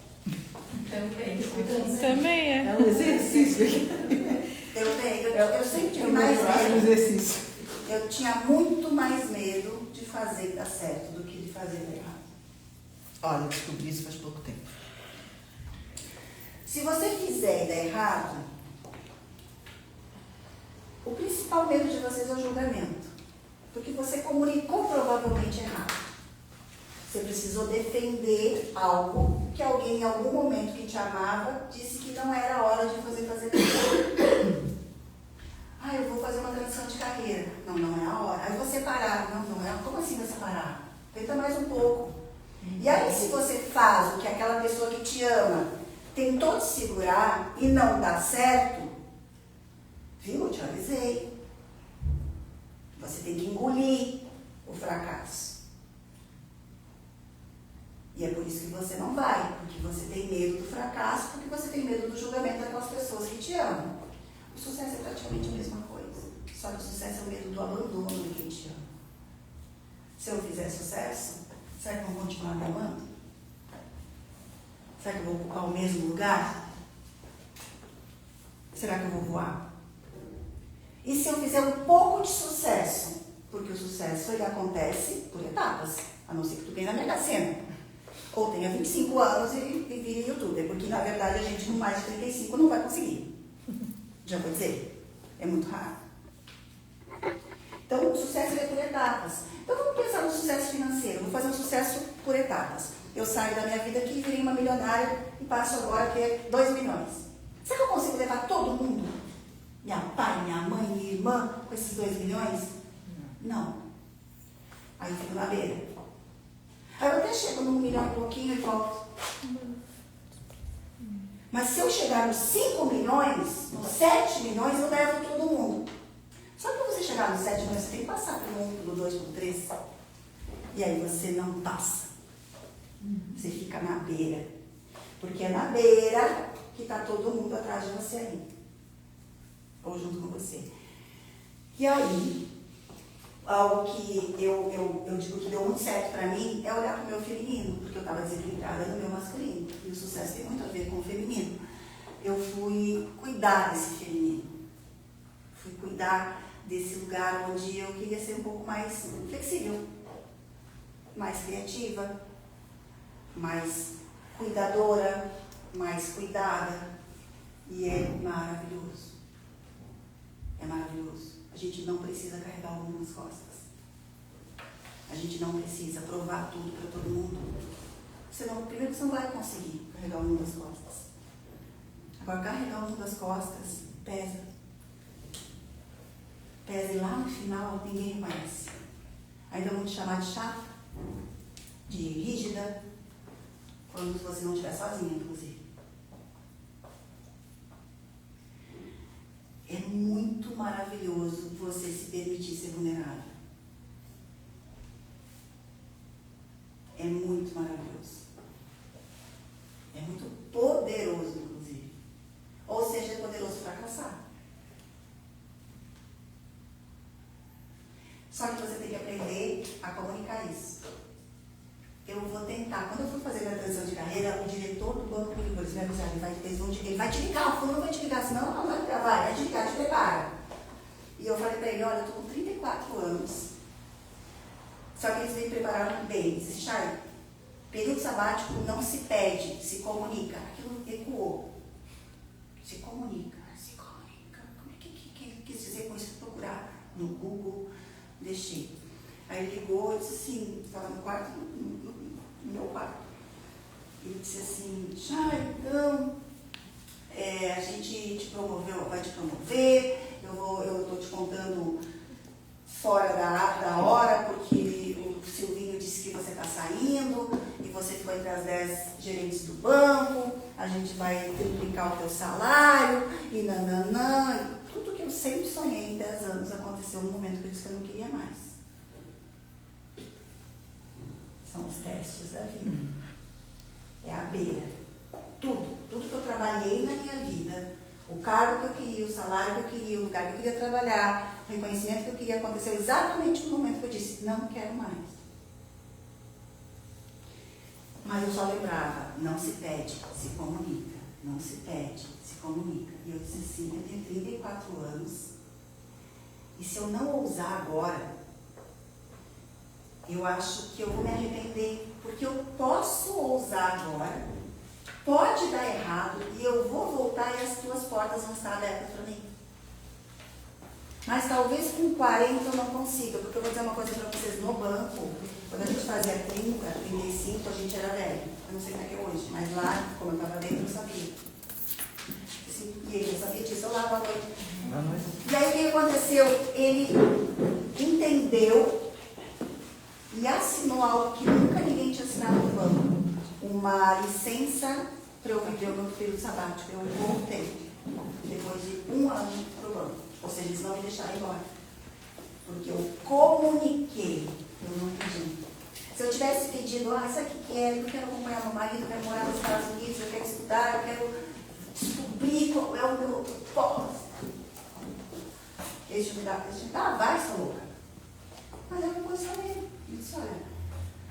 Também é. É um exercício. Eu tenho. Eu sempre tive mais medo. É um exercício. Eu tinha muito mais medo de fazer e dar certo do que de fazer e dar errado. Olha, eu descobri isso faz pouco tempo. Se você fizer e der errado, o principal medo de vocês é o julgamento. Porque você comunicou provavelmente errado. Você precisou defender algo que alguém em algum momento que te amava disse que não era hora de fazer. Ah, eu vou fazer uma transição de carreira. Não, não é a hora. Aí você parar. Não é. Como assim você parar? Tenta mais um pouco. E aí se você faz o que aquela pessoa que te ama tentou te segurar e não dá certo, viu? Eu te avisei. Você tem que engolir o fracasso. E é por isso que você não vai, porque você tem medo do fracasso, porque você tem medo do julgamento daquelas pessoas que te amam. O sucesso é praticamente a mesma coisa, só que o sucesso é o medo do abandono de quem te ama. Se eu fizer sucesso, será que eu vou continuar me amando? Será que eu vou ocupar o mesmo lugar? Será que eu vou voar? E se eu fizer um pouco de sucesso? Porque o sucesso ele acontece por etapas, a não ser que tu ganhe na Mega Sena. Ou tenha 25 anos e vire youtuber, porque na verdade a gente com mais de 35 não vai conseguir. Já vou dizer, é muito raro. Então o sucesso é por etapas. Então vamos pensar no sucesso financeiro, vou fazer um sucesso por etapas. Eu saio da minha vida aqui, virei uma milionária e passo agora a ter 2 milhões. Será que eu consigo levar todo mundo? Minha pai, minha mãe, minha irmã, com esses 2 milhões? Não. Aí eu fico na beira. Aí eu até chego num milhão e pouquinho e volto. Mas se eu chegar nos 5 milhões, nos 7 milhões, eu levo todo mundo. Só que para você chegar nos 7 milhões, você tem que passar pelo 1, pelo 2, pelo 3. E aí você não passa. Você fica na beira. Porque é na beira que está todo mundo atrás de você aí. Ou junto com você. E aí, algo que eu digo que deu muito certo para mim é olhar para o meu feminino, porque eu estava desequilibrada no meu masculino. E o sucesso tem muito a ver com o feminino. Eu fui cuidar desse feminino. Fui cuidar desse lugar onde eu queria ser um pouco mais flexível, mais criativa, mais cuidadora, mais cuidada. E é maravilhoso. É maravilhoso. A gente não precisa carregar o mundo nas costas. A gente não precisa provar tudo para todo mundo. Primeiro você não vai conseguir carregar o mundo nas costas. Agora, carregar o mundo nas costas pesa. Pesa e lá no final ninguém reconhece. Ainda vão te chamar de chata, de rígida, quando você não estiver sozinha, inclusive. É muito maravilhoso você se permitir ser vulnerável. É muito maravilhoso. É muito poderoso, inclusive. Ou seja, é poderoso fracassar. Só que você tem que aprender a comunicar isso. Eu vou tentar. Quando eu for fazer minha transição de carreira, o diretor do banco me ligou, ele vai avisar, ele vai te ligar, o fulano vai te ligar, senão não vai ligar, vai te ligar, te prepara. E eu falei para ele, olha, eu estou com 34 anos. Só que eles me prepararam bem. Disse, Chay, período sabático não se pede, se comunica. Aquilo ecoou. Se comunica. Como é que ele quis dizer com isso? Procurar no Google, deixei. Aí ele ligou e disse assim, estava no quarto, no meu quarto. Ele disse assim, então, a gente te promoveu, vai te promover, eu estou te contando fora da hora, porque o Silvinho disse que você está saindo, e você ficou entre as 10 gerentes do banco, a gente vai triplicar o teu salário, e nananã. Tudo que eu sempre sonhei em 10 anos aconteceu no momento que eu disse que eu não queria mais. São os testes da vida. É a beira. Tudo que eu trabalhei na minha vida, o cargo que eu queria, o salário que eu queria, o lugar que eu queria trabalhar, o reconhecimento que eu queria, aconteceu exatamente no momento que eu disse, não quero mais. Mas eu só lembrava, não se pede, se comunica. Não se pede, se comunica. E eu disse assim, eu tenho 34 anos, e se eu não ousar agora, eu acho que eu vou me arrepender, porque eu posso ousar agora, pode dar errado, e eu vou voltar e as tuas portas vão estar abertas para mim. Mas talvez com 40 eu não consiga, porque eu vou dizer uma coisa para vocês, no banco, quando a gente fazia 30, 35, a gente era velho. Eu não sei como é que é hoje, mas lá, como eu estava dentro, eu sabia. E ele sabia disso, eu lá à noite. E aí o que aconteceu? Ele entendeu e assinou algo que nunca ninguém tinha assinado no banco. Uma licença para eu viver o meu período sabático. Eu voltei, depois de 1 ano para o banco. Ou seja, eles não me deixaram embora. Porque eu comuniquei, eu não pedi. Se eu tivesse pedido, sabe o que é? Eu quero acompanhar meu marido, eu quero morar nos Estados Unidos, eu quero estudar, eu quero descobrir qual é o meu propósito. Eles me davam, vai, sua louca. Mas eu não posicionei. Eu disse, olha,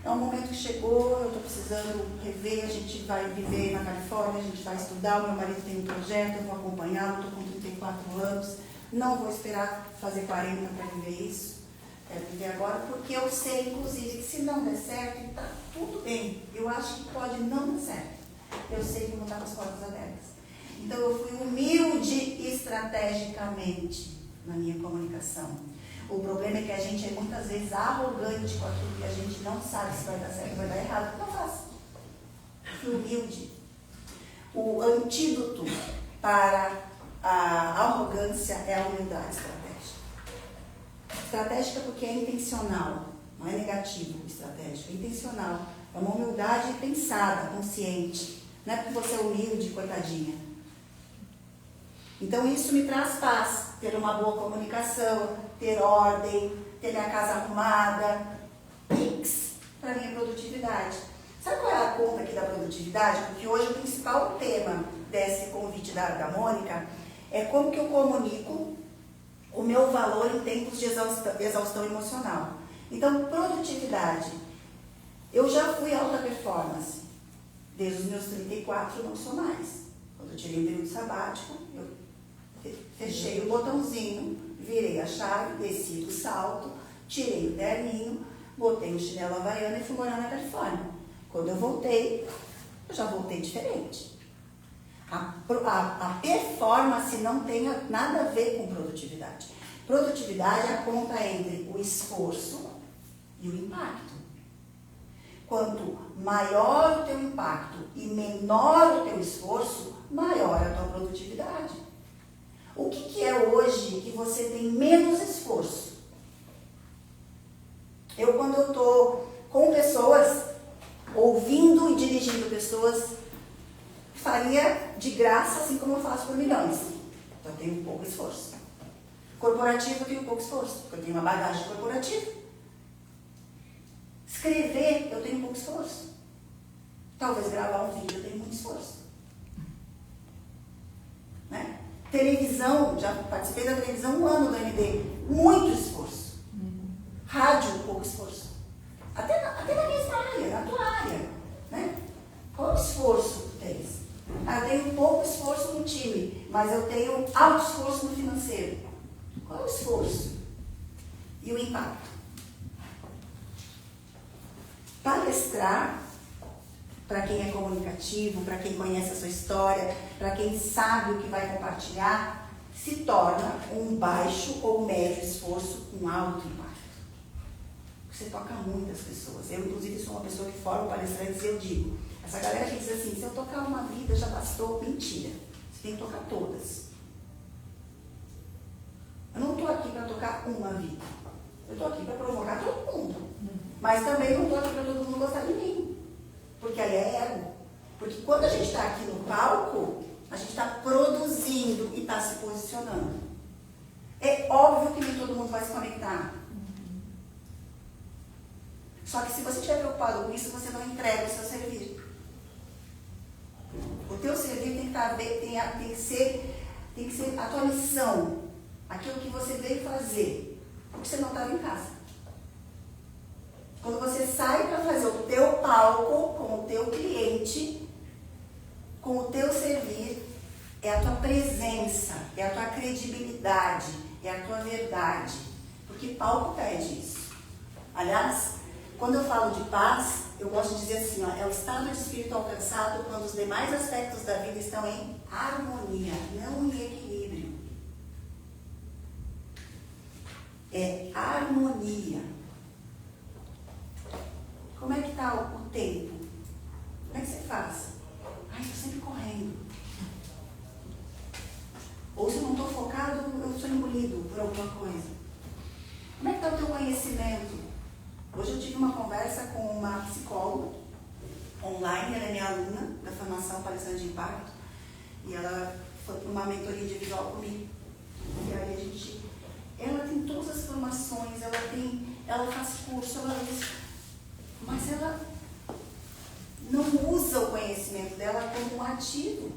é um momento que chegou, eu estou precisando rever, a gente vai viver na Califórnia, a gente vai estudar, o meu marido tem um projeto, eu vou acompanhá-lo, estou com 34 anos, não vou esperar fazer 40 para viver isso. Quero viver agora, porque eu sei, inclusive, que se não der certo, está tudo bem. Eu acho que pode não dar certo. Eu sei que vou estar com as portas abertas. Então, eu fui humilde estrategicamente na minha comunicação. O problema é que a gente é muitas vezes arrogante com aquilo que a gente não sabe se vai dar certo ou vai dar errado. Não faço. Fui humilde. O antídoto para a arrogância é a humildade estratégica. Estratégica porque é intencional, não é negativo estratégico, é intencional. É uma humildade pensada, consciente. Não é porque você é humilde, coitadinha. Então isso me traz paz, ter uma boa comunicação, ter ordem, ter minha casa arrumada. X para minha produtividade. Sabe qual é a conta aqui da produtividade? Porque hoje o principal tema desse convite da Mônica é como que eu comunico o meu valor em tempos de exaustão emocional. Então, produtividade. Eu já fui alta performance. Desde os meus 34 não sou mais. Quando eu tirei o período sabático, eu fechei o botãozinho, virei a chave, desci do salto, tirei o terninho, botei o chinelo havaiana e fui morar na Califórnia. Quando eu voltei, eu já voltei diferente. A performance não tem nada a ver com produtividade. Produtividade é a conta entre o esforço e o impacto. Quanto maior o teu impacto e menor o teu esforço, maior a tua produtividade. O que é hoje que você tem menos esforço? Quando eu estou com pessoas, ouvindo e dirigindo pessoas, faria de graça, assim como eu faço por milhões. Então eu tenho pouco esforço. Corporativo eu tenho pouco esforço, porque eu tenho uma bagagem corporativa. Escrever eu tenho pouco esforço. Talvez gravar um vídeo eu tenho muito esforço. Né? Televisão, já participei da televisão 1 ano do MD, muito esforço. Rádio, pouco esforço. Até na mesma área, na tua área. Né? Qual esforço tu tens? Eu tenho pouco esforço no time, mas eu tenho alto esforço no financeiro. Qual o esforço? E o impacto? Palestrar para quem é comunicativo, para quem conhece a sua história, para quem sabe o que vai compartilhar, se torna um baixo ou médio esforço com alto impacto. Você toca muitas pessoas. Eu, inclusive, sou uma pessoa que forma palestrantes e eu digo, essa galera que diz assim, se eu tocar uma vida já bastou, mentira. Você tem que tocar todas. Eu não estou aqui para tocar uma vida. Eu estou aqui para provocar todo mundo. Mas também não estou aqui para todo mundo gostar de mim. Porque aí é ego. Porque quando a gente está aqui no palco, a gente está produzindo e está se posicionando. É óbvio que nem todo mundo vai se conectar. Só que se você estiver preocupado com isso, você não entrega o seu servir. O teu servir tem que ser a tua missão. Aquilo que você veio fazer. Porque você não estava em casa. Quando você sai para fazer o teu palco com o teu cliente, com o teu servir, é a tua presença, é a tua credibilidade, é a tua verdade. Porque palco pede isso. Aliás, quando eu falo de paz, eu gosto de dizer assim, ó, é o estado de espírito alcançado quando os demais aspectos da vida estão em harmonia, não em equilíbrio. É harmonia. Como é que está o tempo? Como é que você faz? Ai, estou sempre correndo. Ou se eu não estou focado, eu sou engolido por alguma coisa. Como é que está o teu conhecimento? Hoje eu tive uma conversa com uma psicóloga online, ela é minha aluna da formação Palestrante de Impacto, e ela foi para uma mentoria individual comigo. E aí ela tem todas as formações, ela faz curso, mas ela não usa o conhecimento dela como um ativo,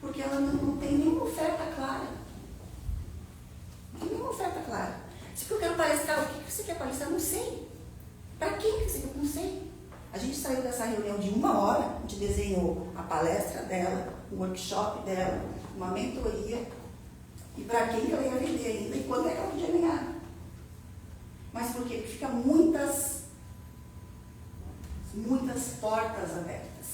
porque ela não tem nenhuma oferta clara. Não tem nenhuma oferta clara. Se eu quero palestrar, o que você quer palestrar? Não sei. Para quem que você quer? Não sei. A gente saiu dessa reunião de 1 hora, a gente desenhou a palestra dela, o workshop dela, uma mentoria, e para quem que ela ia vender ainda, e quando é que ela podia ganhar. Mas por quê? Porque fica muitas portas abertas.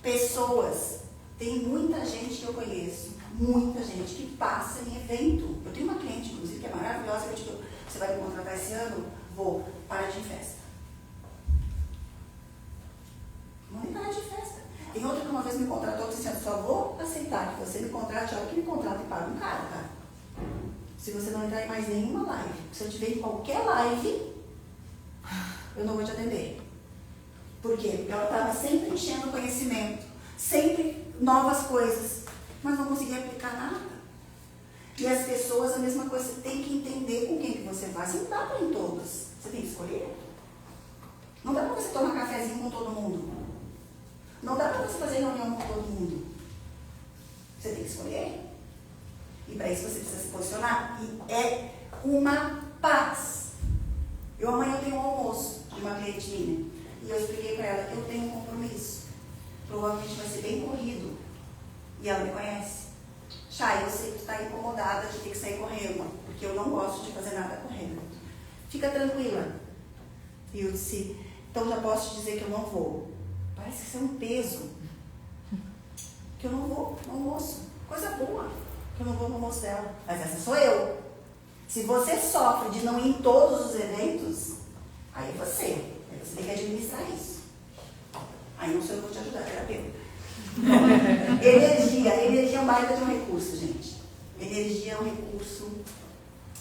Pessoas, tem muita gente que eu conheço, muita gente que passa em evento. Eu tenho uma cliente, inclusive, que é maravilhosa, que eu digo, você vai me contratar esse ano? Vou, para de festa. Não nem parar de festa. Tem outra que uma vez me contratou, disse assim, só vou aceitar que você me contrate, a hora que me contrata e paga um caro, tá? Se você não entrar em mais nenhuma live. Se eu tiver em qualquer live, eu não vou te atender. Por quê? Porque ela estava sempre enchendo conhecimento, sempre novas coisas, mas não conseguia aplicar nada. E as pessoas, a mesma coisa, você tem que entender com quem que você vai. Você não dá para ir em todas. Você tem que escolher. Não dá para você tomar cafezinho com todo mundo. Não dá para você fazer reunião com todo mundo. Você tem que escolher. E para isso você precisa se posicionar. E é uma paz. Amanhã eu tenho um almoço de uma cliente minha. E eu expliquei para ela que eu tenho um compromisso. Provavelmente vai ser bem corrido. E ela me conhece. Chay, eu sei que tu está incomodada de ter que sair correndo, porque eu não gosto de fazer nada correndo. Fica tranquila. E eu disse, então já posso te dizer que eu não vou. Parece que isso é um peso. Que eu não vou no almoço. Coisa boa. Que eu não vou no almoço dela. Mas essa sou eu. Se você sofre de não ir em todos os eventos, aí é você. Aí você tem que administrar isso. Aí não sou eu que vou te ajudar, terapeuta. Energia é um baita de um recurso, gente. Energia é um recurso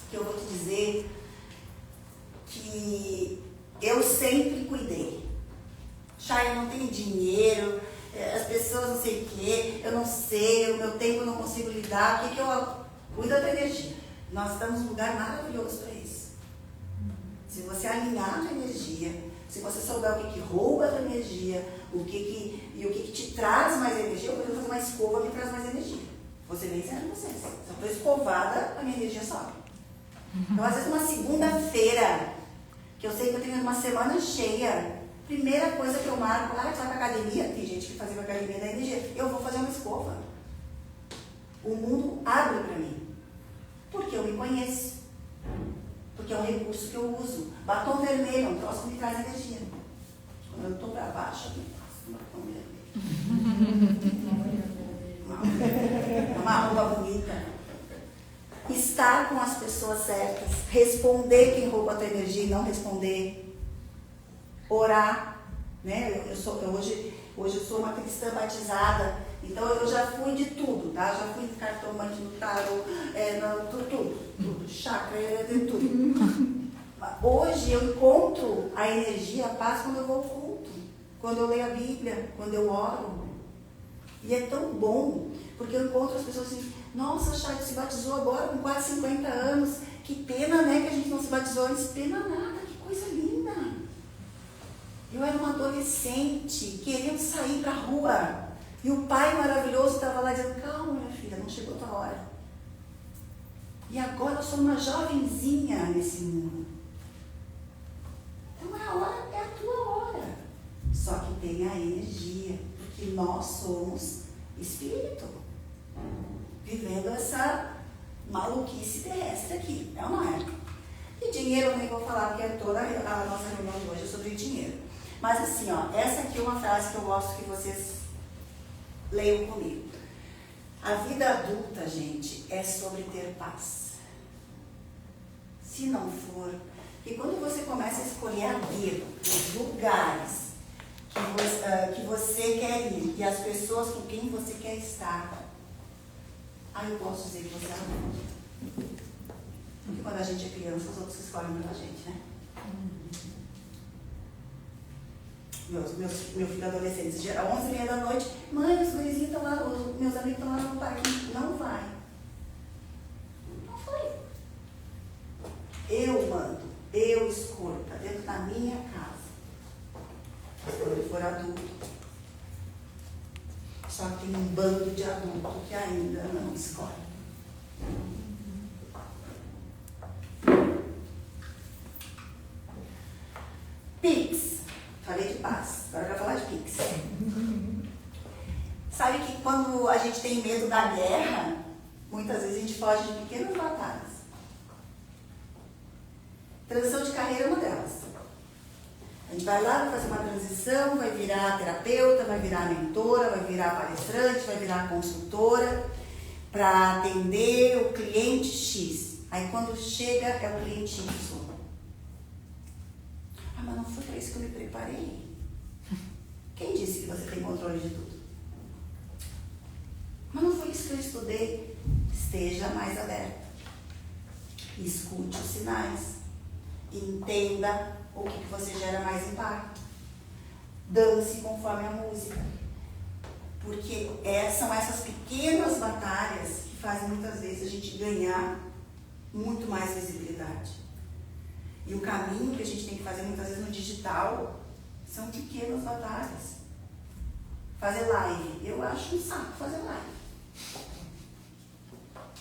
que eu vou te dizer que eu sempre cuidei. Chay, eu não tenho dinheiro, as pessoas não sei o quê, eu não sei, o meu tempo eu não consigo lidar, o que eu cuido da tua energia? Nós estamos num lugar maravilhoso para isso. Se você alinhar a tua energia, se você souber o que rouba a tua energia, o que te traz mais energia, eu poderia fazer uma escova que traz mais energia. Você vem dizendo vocês. Se eu estou escovada, a minha energia sobe. Então, às vezes, uma segunda-feira, que eu sei que eu tenho uma semana cheia, primeira coisa que eu marco, tu vai pra academia, tem gente que faz a academia da energia, eu vou fazer uma escova. O mundo abre para mim. Porque eu me conheço. Porque é um recurso que eu uso. Batom vermelho é um troço que me traz energia. Quando eu estou para baixo, Uma roupa bonita. Estar com as pessoas certas. Responder quem rouba a tua energia e não responder. Orar. Né? Hoje eu sou uma cristã batizada. Então eu já fui de tudo, tá? Já fui de cartomante, no tarô, tudo. Chakra, de tudo. Hoje eu encontro a energia, a paz quando eu vou ao culto. Quando eu leio a Bíblia, quando eu oro. E é tão bom, porque eu encontro as pessoas assim, nossa, Chay, se batizou agora com quase 50 anos. Que pena, né, que a gente não se batizou antes. Pena nada, que coisa linda. Eu era uma adolescente, querendo sair pra rua. E o pai maravilhoso estava lá dizendo, calma, minha filha, não chegou a tua hora. E agora eu sou uma jovenzinha nesse mundo. Então é a tua hora. Só que tem a energia, porque nós somos espírito, vivendo essa maluquice terrestre aqui, é uma época. E dinheiro eu nem vou falar, porque toda a nossa reunião de hoje é sobre dinheiro. Mas assim, ó, essa aqui é uma frase que eu gosto que vocês leiam comigo. A vida adulta, gente, é sobre ter paz. Se não for, e quando você começa a escolher a dedo os lugares que você quer ir e as pessoas com quem você quer estar, aí eu posso dizer que você é adulto. Porque quando a gente é criança, os outros escolhem pela gente, né? Meu filho adolescente, esse dia, às 11h30 da noite, mãe, os gurizinhos estão lá, os meus amigos estão lá no parque. Não vai. Não foi. Eu mando, eu escolho, está dentro da minha casa. Mas quando ele for adulto, só que tem um bando de adultos que ainda não escolhe. Pix. Falei de paz, agora eu vou falar de Pix. Sabe que quando a gente tem medo da guerra, muitas vezes a gente foge de pequenas batalhas. Transição de carreira é uma delas. A gente vai lá, vai fazer uma transição, vai virar terapeuta, vai virar mentora, vai virar palestrante, vai virar consultora para atender o cliente X. Aí quando chega é o cliente Y. Ah, mas não foi para isso que eu me preparei. Quem disse que você tem controle de tudo? Mas não foi isso que eu estudei. Esteja mais aberto. Escute os sinais. Entenda o que você gera mais impacto. Dance conforme a música. Porque são essas pequenas batalhas que fazem muitas vezes a gente ganhar muito mais visibilidade. E o caminho que a gente tem que fazer muitas vezes no digital são pequenas batalhas. Fazer live. Eu acho um saco fazer live.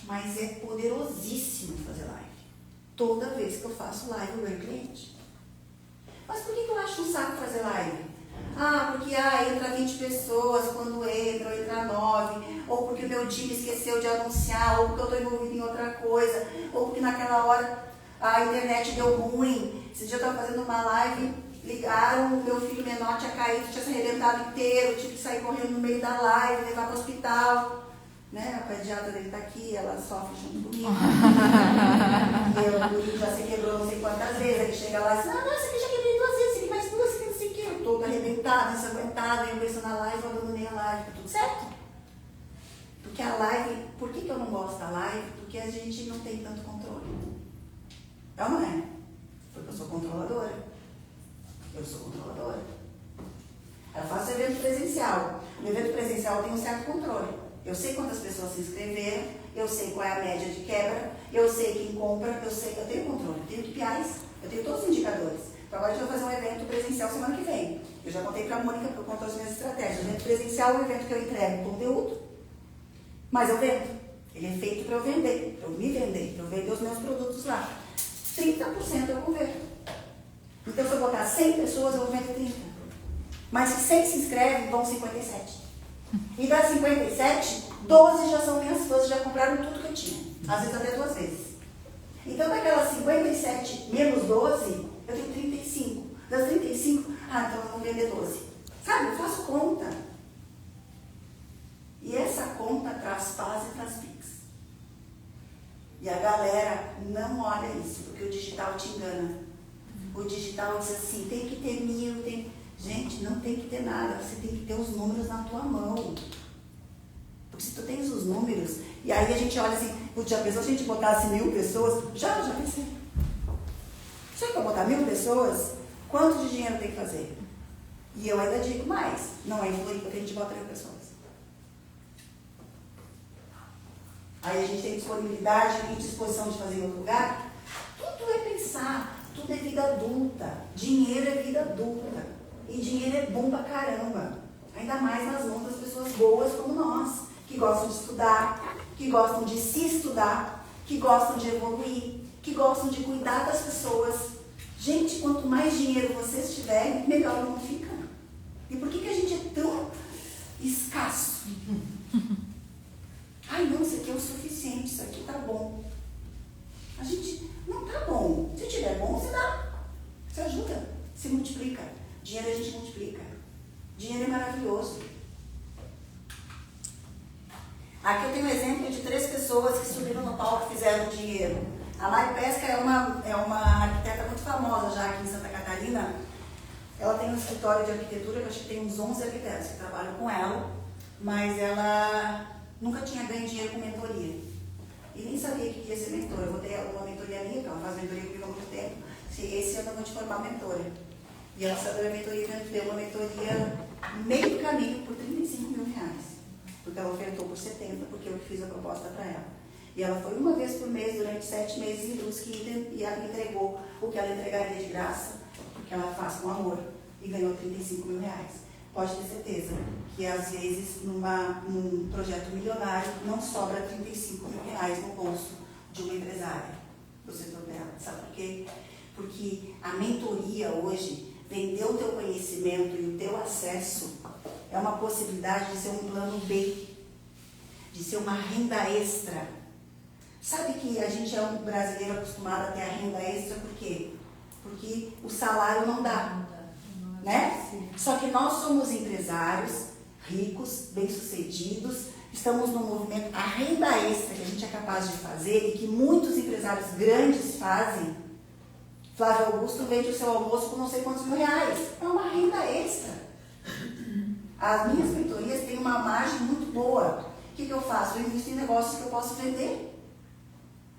Mas é poderosíssimo fazer live. Toda vez que eu faço live eu ganho cliente. Mas por que eu acho um saco fazer live? Ah, porque entra 20 pessoas quando entra 9. Ou porque o meu time esqueceu de anunciar. Ou porque eu estou envolvido em outra coisa. Ou porque naquela hora a internet deu ruim. Esse dia eu estava fazendo uma live, ligaram, meu filho menor tinha caído, tinha se arrebentado inteiro, tive que sair correndo no meio da live, levar para o hospital. Né? A pediatra dele está aqui, ela sofre junto comigo. O guri já se quebrou não sei quantas vezes, ele chega lá e diz, não, isso aqui já quebrei 2 vezes, isso aqui mais 2, isso aqui não sei o quê. Eu estou arrebentada, ensanguentada, eu penso na live, eu abandonei a live, tá tudo certo? Porque a live, por que eu não gosto da live? Porque a gente não tem tanto controle. É ou não é? Porque eu sou controladora. Eu sou controladora. Eu faço evento presencial. No evento presencial eu tenho um certo controle. Eu sei quantas pessoas se inscreveram, eu sei qual é a média de quebra, eu sei quem compra, eu tenho controle, eu tenho KPIs, eu tenho todos os indicadores. Então agora a gente vai fazer um evento presencial semana que vem. Eu já contei para a Mônica, porque eu conto as minhas estratégias. O evento presencial é um evento que eu entrego conteúdo, mas eu vendo. Ele é feito para eu vender, para eu me vender, para eu vender os meus produtos lá. 30% eu converto. Então, se eu botar 100 pessoas, eu vou vender 30. Mas se 100 se inscrevem, vão 57. E das 57, 12 já são minhas fãs, já compraram tudo que eu tinha. Às vezes até 2 vezes. Então, daquelas 57 menos 12, eu tenho 35. Das 35, então eu vou vender 12. Sabe, eu faço conta. E essa conta traz paz e traz pix. E a galera não olha isso, porque o digital te engana. O digital diz assim, tem que ter 1000, tem... Gente, não tem que ter nada, você tem que ter os números na tua mão. Porque se tu tens os números, e aí a gente olha assim, já pensou se a gente botasse 1000 pessoas? Já pensei. Só que para botar 1000 pessoas, quanto de dinheiro tem que fazer? E eu ainda digo mais, não é em Floripa que a gente bota 1000 pessoas. Aí a gente tem disponibilidade e disposição de fazer em outro lugar. Tudo é pensar, tudo é vida adulta. Dinheiro é vida adulta. E dinheiro é bom pra caramba. Ainda mais nas mãos das pessoas boas como nós, que gostam de estudar, que gostam de se estudar, que gostam de evoluir, que gostam de cuidar das pessoas. Gente, quanto mais dinheiro vocês tiverem, melhor o mundo fica. E por que a gente é tão escasso? Ai, não, isso aqui é o suficiente, isso aqui tá bom. A gente não tá bom. Se tiver bom, você dá. Você ajuda, se multiplica. Dinheiro a gente multiplica. Dinheiro é maravilhoso. Aqui eu tenho um exemplo de 3 pessoas que subiram no palco e fizeram dinheiro. A Mari Pesca é uma arquiteta muito famosa já aqui em Santa Catarina. Ela tem um escritório de arquitetura, que eu acho que tem uns 11 arquitetos que trabalham com ela, mas ela nunca tinha ganho dinheiro com mentoria. E nem sabia que ia ser mentora. Eu botei ela numa mentoria minha, porque ela faz mentoria comigo há muito tempo. Esse ano eu vou te formar mentora. E ela saiu da mentoria e deu uma mentoria meio do caminho por R$35 mil. Porque ela ofertou por 70, porque eu fiz a proposta para ela. E ela foi uma vez por mês, durante 7 meses em Brusque, e ela entregou o que ela entregaria de graça, porque ela faz com amor, e ganhou R$35 mil. Pode ter certeza que às vezes num projeto milionário não sobra R$35 mil no bolso de uma empresária do setor dela. Sabe por quê? Porque a mentoria hoje, vender o teu conhecimento e o teu acesso, é uma possibilidade de ser um plano B, de ser uma renda extra. Sabe que a gente é um brasileiro acostumado a ter a renda extra por quê? Porque o salário não dá, né? Só que nós somos empresários, ricos, bem-sucedidos, estamos no movimento, a renda extra que a gente é capaz de fazer e que muitos empresários grandes fazem. Flávio Augusto vende o seu almoço por não sei quantos mil reais. É uma renda extra. As minhas mentorias têm uma margem muito boa. O que eu faço? Eu invisto em negócios que eu posso vender.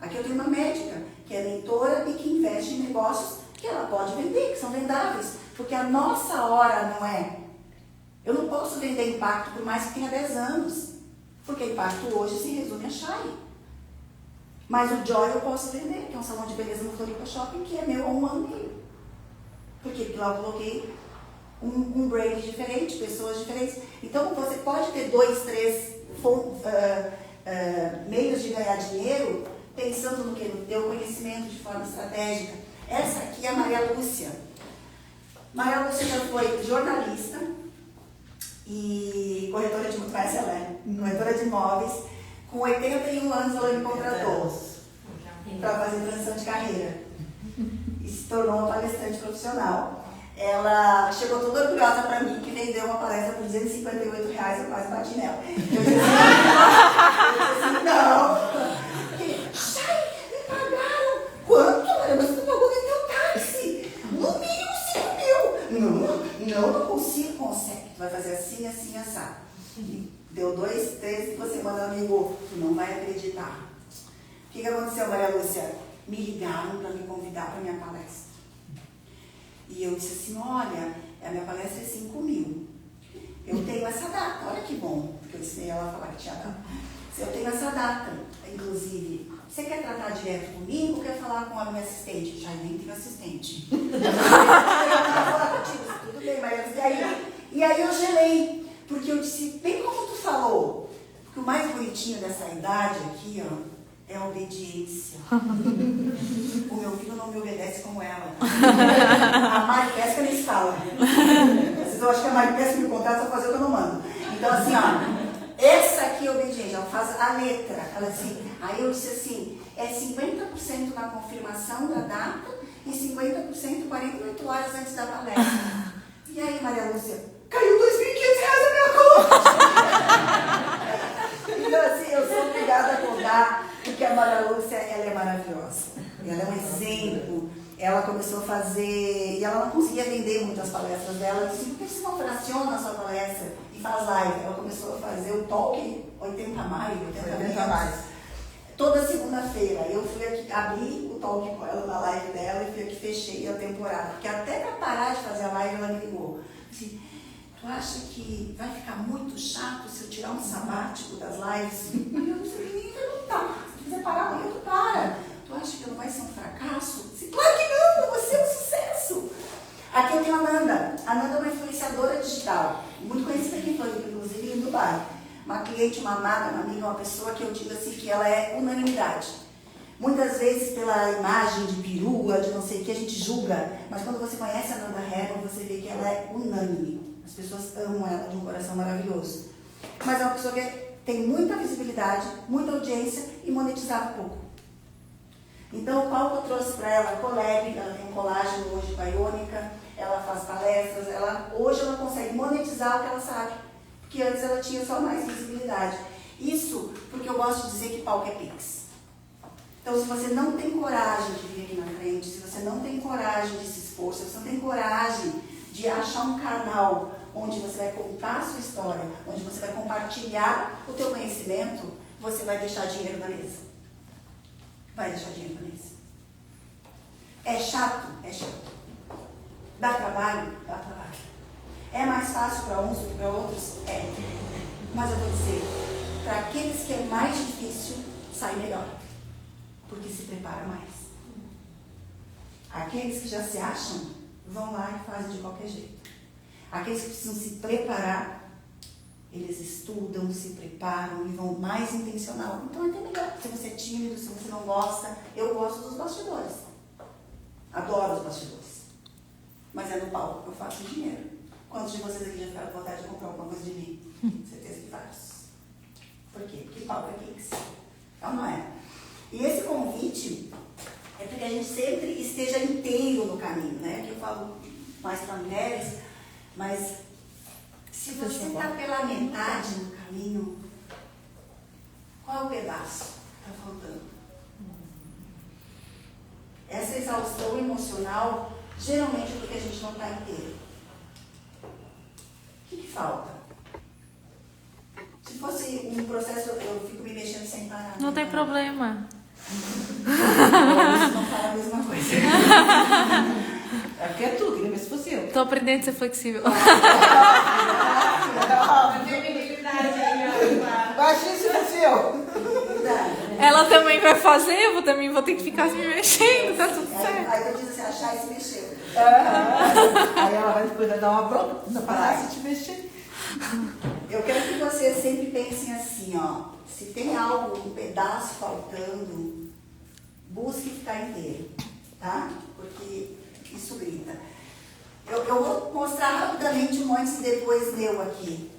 Aqui eu tenho uma médica que é mentora e que investe em negócios que ela pode vender, que são vendáveis. Porque a nossa hora não é. Eu não posso vender impacto por mais que tenha 10 anos. Porque impacto hoje se resume a Shai. Mas o Joy eu posso vender, que é um salão de beleza no Floripa Shopping, que é meu há 1 ano e meio. Porque lá eu coloquei um brand diferente, pessoas diferentes. Então você pode ter 2, 3 meios de ganhar dinheiro, pensando no que? No teu conhecimento de forma estratégica. Essa aqui é a Maria Lúcia. Maria Lúcia já foi jornalista e corretora de imóveis. Com 81 anos ela me contratou para fazer transição de carreira e se tornou uma palestrante profissional. Ela chegou toda orgulhosa para mim que vendeu uma palestra por R$258, eu quase bati nela. Eu disse assim, não. Chay, me pagaram. Quanto? Mas tu pagou nem teu táxi. No mínimo 5 mil. Não consigo. Consegue. Tu vai fazer assim, assim, assado. Deu 2, 3, 2 semanas, amigo, tu não vai acreditar. O que aconteceu, Maria Lúcia? Me ligaram para me convidar para minha palestra. E eu disse assim, olha, a minha palestra é 5 mil. Eu tenho essa data, olha que bom, porque eu ensinei ela a falar que tinha data. Eu tenho essa data, inclusive. Você quer tratar direto comigo ou quer falar com a minha assistente? Já nem tenho assistente. Eu falar contigo, tudo bem, Maria Lúcia. E aí eu gelei. Porque eu disse, bem como tu falou, porque o mais bonitinho dessa idade aqui, ó, é a obediência. O meu filho não me obedece como ela. A Mari Pesca nem fala. Vocês acham que a Mari Pesca me contrata só fazer o que eu não mando. Então assim, ó, essa aqui é obediente, ela faz a letra. Ela assim, aí eu disse assim, é 50% na confirmação da data e 50% 48 horas antes da palestra. E aí, Maria Lúcia, caiu 2 contar, porque a Maria Lúcia, ela é maravilhosa. Ela é um exemplo. Ela começou a fazer, e ela não conseguia vender muitas palestras dela. Eu disse, por que você não fraciona a sua palestra e faz live? Ela começou a fazer o talk 80 mais. Toda segunda-feira. Eu fui aqui, abri o talk com ela na live dela e fui aqui, fechei a temporada. Porque até para parar de fazer a live, ela me ligou. Disse, tu acha que vai ficar muito chato se eu tirar um sabático das lives? Eu disse, nem perguntar. Se quiser parar amanhã, tu para. Tu acha que não vai ser um fracasso? Disse, claro que não, vai ser um sucesso. Aqui eu tenho a Nanda. A Nanda é uma influenciadora digital, muito conhecida aqui em Floripa, inclusive em Dubai. Uma cliente, uma amada, uma amiga, uma pessoa que eu digo assim que ela é unanimidade. Muitas vezes pela imagem de perua, de não sei o que, a gente julga, mas quando você conhece a Nanda Herman, você vê que ela é unânime. As pessoas amam ela de um coração maravilhoso. Mas é uma pessoa que tem muita visibilidade, muita audiência e monetizava pouco. Então, o palco eu trouxe para ela collab, ela tem um colágeno hoje com a Iônica, ela faz palestras, hoje ela consegue monetizar o que ela sabe, porque antes ela tinha só mais visibilidade. Isso porque eu gosto de dizer que palco é Pix. Então, se você não tem coragem de vir aqui na frente, se você não tem coragem de se expor, se você não tem coragem de achar um canal onde você vai contar a sua história, onde você vai compartilhar o teu conhecimento, você vai deixar dinheiro na mesa. Vai deixar dinheiro na mesa. É chato? É chato. Dá trabalho? Dá trabalho. É mais fácil para uns do que para outros? É. Mas eu vou dizer, para aqueles que é mais difícil, sai melhor. Porque se prepara mais. Aqueles que já se acham, vão lá e fazem de qualquer jeito. Aqueles que precisam se preparar, eles estudam, se preparam e vão mais intencional. Então é até melhor. Se você é tímido, se você não gosta, eu gosto dos bastidores. Adoro os bastidores. Mas é no palco que eu faço dinheiro. Quantos de vocês aqui já ficaram com vontade de comprar alguma coisa de mim? Certeza que vários. Por quê? Porque palco é Pix. Então não é. E esse convite é para que a gente sempre esteja inteiro no caminho, né? Que eu falo mais para mulheres, mas se você está pela metade no caminho, qual é o pedaço que está faltando? Essa exaustão emocional, geralmente é porque a gente não está inteiro. O que falta? Se fosse um processo, eu fico me mexendo sem parar. Não tem problema. Não fala a mesma coisa. É porque é tu, queria ver se fosse eu. Tô aprendendo a ser flexível. Baixíssimo seu. Ela também vai fazer, eu também vou ter que ficar se mexendo, tá tudo certo. Aí eu disse assim, achar e se mexeu. Aí ela vai depois dar uma bronca, não parar de te mexer. Eu quero que vocês sempre pensem assim, ó. Se tem algo, um pedaço faltando, busque ficar inteiro, tá? Porque isso grita. Eu vou mostrar rapidamente um antes e depois meu aqui.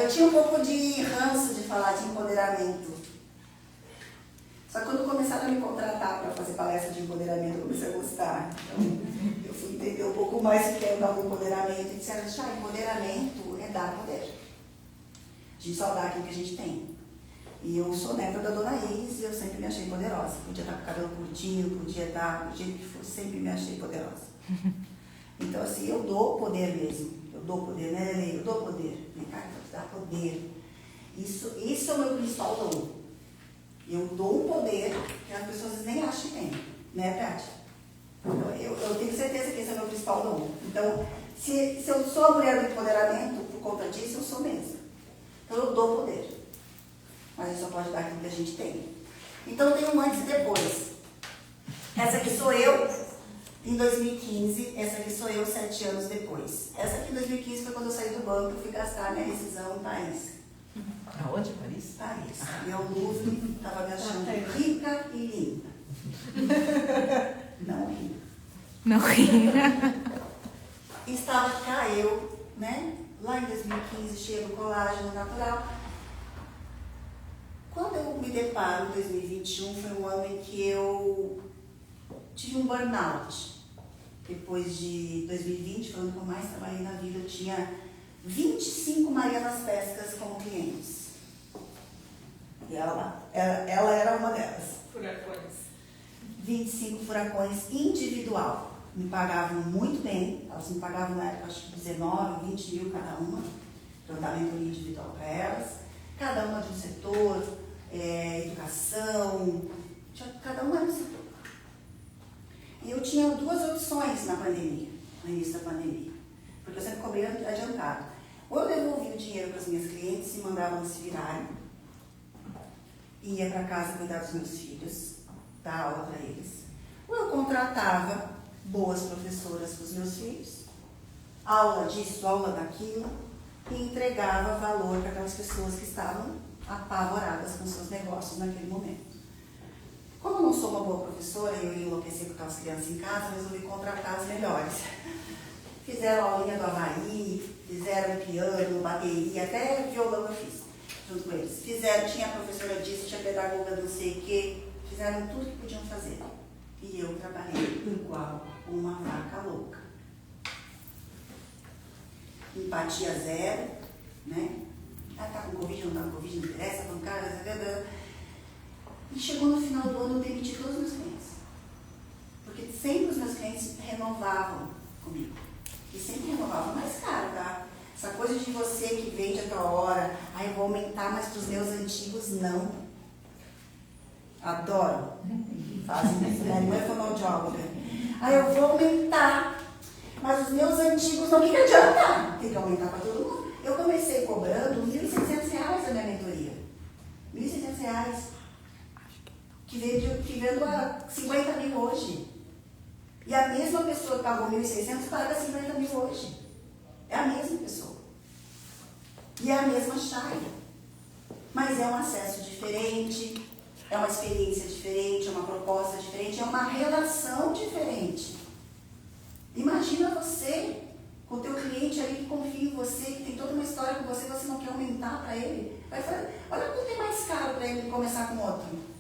Eu tinha um pouco de ranço de falar de empoderamento. Só que quando começaram a me contratar para fazer palestra de empoderamento, eu comecei a gostar. Então, eu fui entender um pouco mais o que é o empoderamento. E disseram, empoderamento é dar poder. A gente só dá aquilo que a gente tem. E eu sou neta da Dona Iris e eu sempre me achei poderosa. Podia estar com o cabelo curtinho, podia estar do jeito que for, sempre me achei poderosa. Então, assim, eu dou poder mesmo. Eu dou poder, né, Lele? Eu dou poder. Vem cá, eu vou te dar poder. Isso é o meu principal dom. Eu dou um poder que as pessoas nem acham que tem. Né, Tati? Eu tenho certeza que esse é o meu principal dom. Então, se eu sou a mulher do empoderamento, por conta disso, eu sou mesmo. Então, eu dou poder. Mas a gente só pode dar aquilo que a gente tem. Então, tem um antes e depois. Essa aqui sou eu em 2015. Essa aqui sou eu 7 anos depois. Essa aqui em 2015 foi quando eu saí do banco e fui gastar minha rescisão em Paris. Aonde? Paris? Paris. Meu Louvre estava me achando rica e linda. Não rica. Não ria. Estava cá eu, né? Lá em 2015 chega o colágeno natural. Quando eu me deparo em 2021, foi um ano em que eu tive um burnout. Depois de 2020, foi o ano que eu mais trabalhei na vida, eu tinha 25 Marianas Pescas como clientes. E ela era uma delas. Furacões. 25 furacões individual. Me pagavam muito bem. Elas me pagavam na época, acho que 19, 20 mil cada uma. Para eu dar mentoria individual para elas. Cada uma de um setor, educação, cada uma era um setor. E eu tinha duas opções na pandemia, no início da pandemia. Porque eu sempre cobrei adiantado. Ou eu devolvia o dinheiro para as minhas clientes e mandava elas se virarem. Ia para casa cuidar dos meus filhos, dar aula para eles. Ou eu contratava boas professoras para os meus filhos, aula disso, aula daquilo, e entregava valor para aquelas pessoas que estavam apavoradas com seus negócios naquele momento. Como eu não sou uma boa professora e eu ia enlouquecer com aquelas crianças em casa, eu resolvi contratar as melhores. Fizeram a aulinha do Havaí, fizeram piano, bateria, até violão eu fiz junto com eles. Tinha a professora disso, tinha a pedagoga não sei o quê, fizeram tudo que podiam fazer. E eu trabalhei igual uma vaca louca. Empatia zero, né? Ah, tá com Covid, não tá com Covid, não interessa, não cara. E chegou no final do ano, eu demiti todos os meus clientes. Porque sempre os meus clientes renovavam comigo. E sempre renovavam mais caro, tá? Essa coisa de você que vende a tua hora, aí eu vou aumentar, mas para os meus antigos, não. Adoro. Fazem isso, né? Não é fonoaudióloga. Aí eu vou aumentar, mas os meus antigos não, que adianta? Tem que aumentar para todo mundo. Eu comecei cobrando R$1.600 a minha mentoria. R$1.600. Que vendo a 50 mil hoje. E a mesma pessoa que pagou 1.600 paga 50 mil hoje. É a mesma pessoa. E é a mesma chave. Mas é um acesso diferente, é uma experiência diferente, é uma proposta diferente, é uma relação diferente. Imagina você, com o teu cliente ali que confia em você, que tem toda uma história com você, você não quer aumentar para ele. Vai fazer, olha quanto é mais caro para ele começar com outro.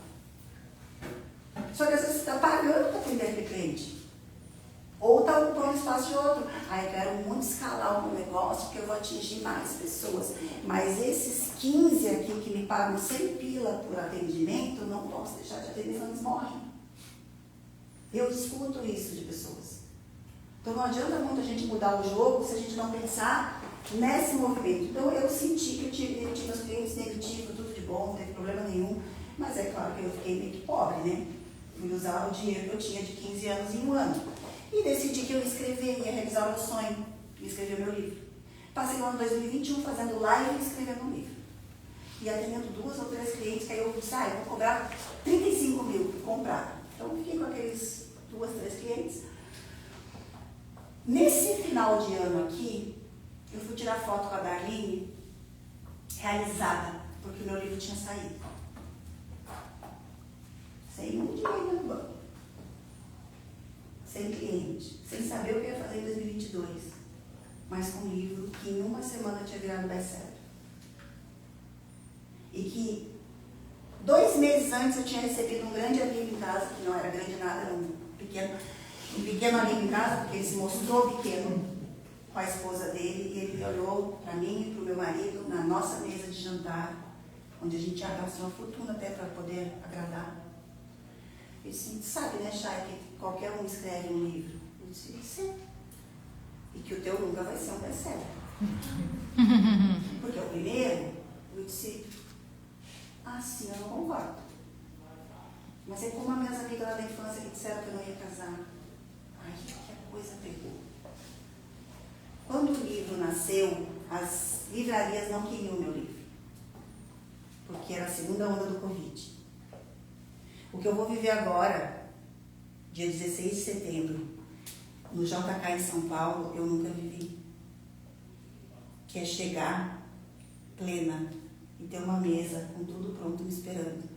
Só que às vezes você está pagando para atender aquele cliente. Ou está ocupando espaço de outro. Eu quero muito escalar o meu negócio porque eu vou atingir mais pessoas. Mas esses 15 aqui que me pagam 100 pila por atendimento, não posso deixar de atender, senão eles morrem. Eu escuto isso de pessoas. Então não adianta muito a gente mudar o jogo se a gente não pensar nesse movimento. Então eu senti que eu tive os clientes negativos, tudo de bom, não teve problema nenhum. Mas é claro que eu fiquei meio que pobre, né? Fui usar o dinheiro que eu tinha de 15 anos em um ano. E decidi que eu ia escrever, ia realizar o meu sonho, ia escrever o meu livro. Passei o ano 2021 fazendo live e escrevendo um livro. E atendendo 2 ou 3 clientes, que aí eu disse, eu vou cobrar 35 mil por comprar. Então fiquei com aqueles 2, 3 clientes. Nesse final de ano aqui, eu fui tirar foto com a Darlene, realizada, porque o meu livro tinha saído. Sem um dinheiro no banco. Sem cliente. Sem saber o que eu ia fazer em 2022. Mas com um livro que em uma semana tinha virado best-seller. E que 2 meses antes eu tinha recebido um grande amigo em casa, que não era grande nada, era um pequeno amigo em casa, porque ele se mostrou pequeno com a esposa dele, e ele olhou para mim e para o meu marido na nossa mesa de jantar, onde a gente já gastou uma fortuna até para poder agradar. Ele disse, sabe, né, Chay, que qualquer um escreve um livro. Eu disse, sim. E que o teu nunca vai ser um best-seller. Porque o primeiro, eu disse, sim, eu não concordo. Mas é como as minhas amigas lá da infância que disseram que eu não ia casar. Que a coisa pegou. Quando o livro nasceu, as livrarias não queriam o meu livro. Porque era a segunda onda do Covid. O que eu vou viver agora, dia 16 de setembro, no JK em São Paulo, eu nunca vivi. Que é chegar plena e ter uma mesa com tudo pronto me esperando.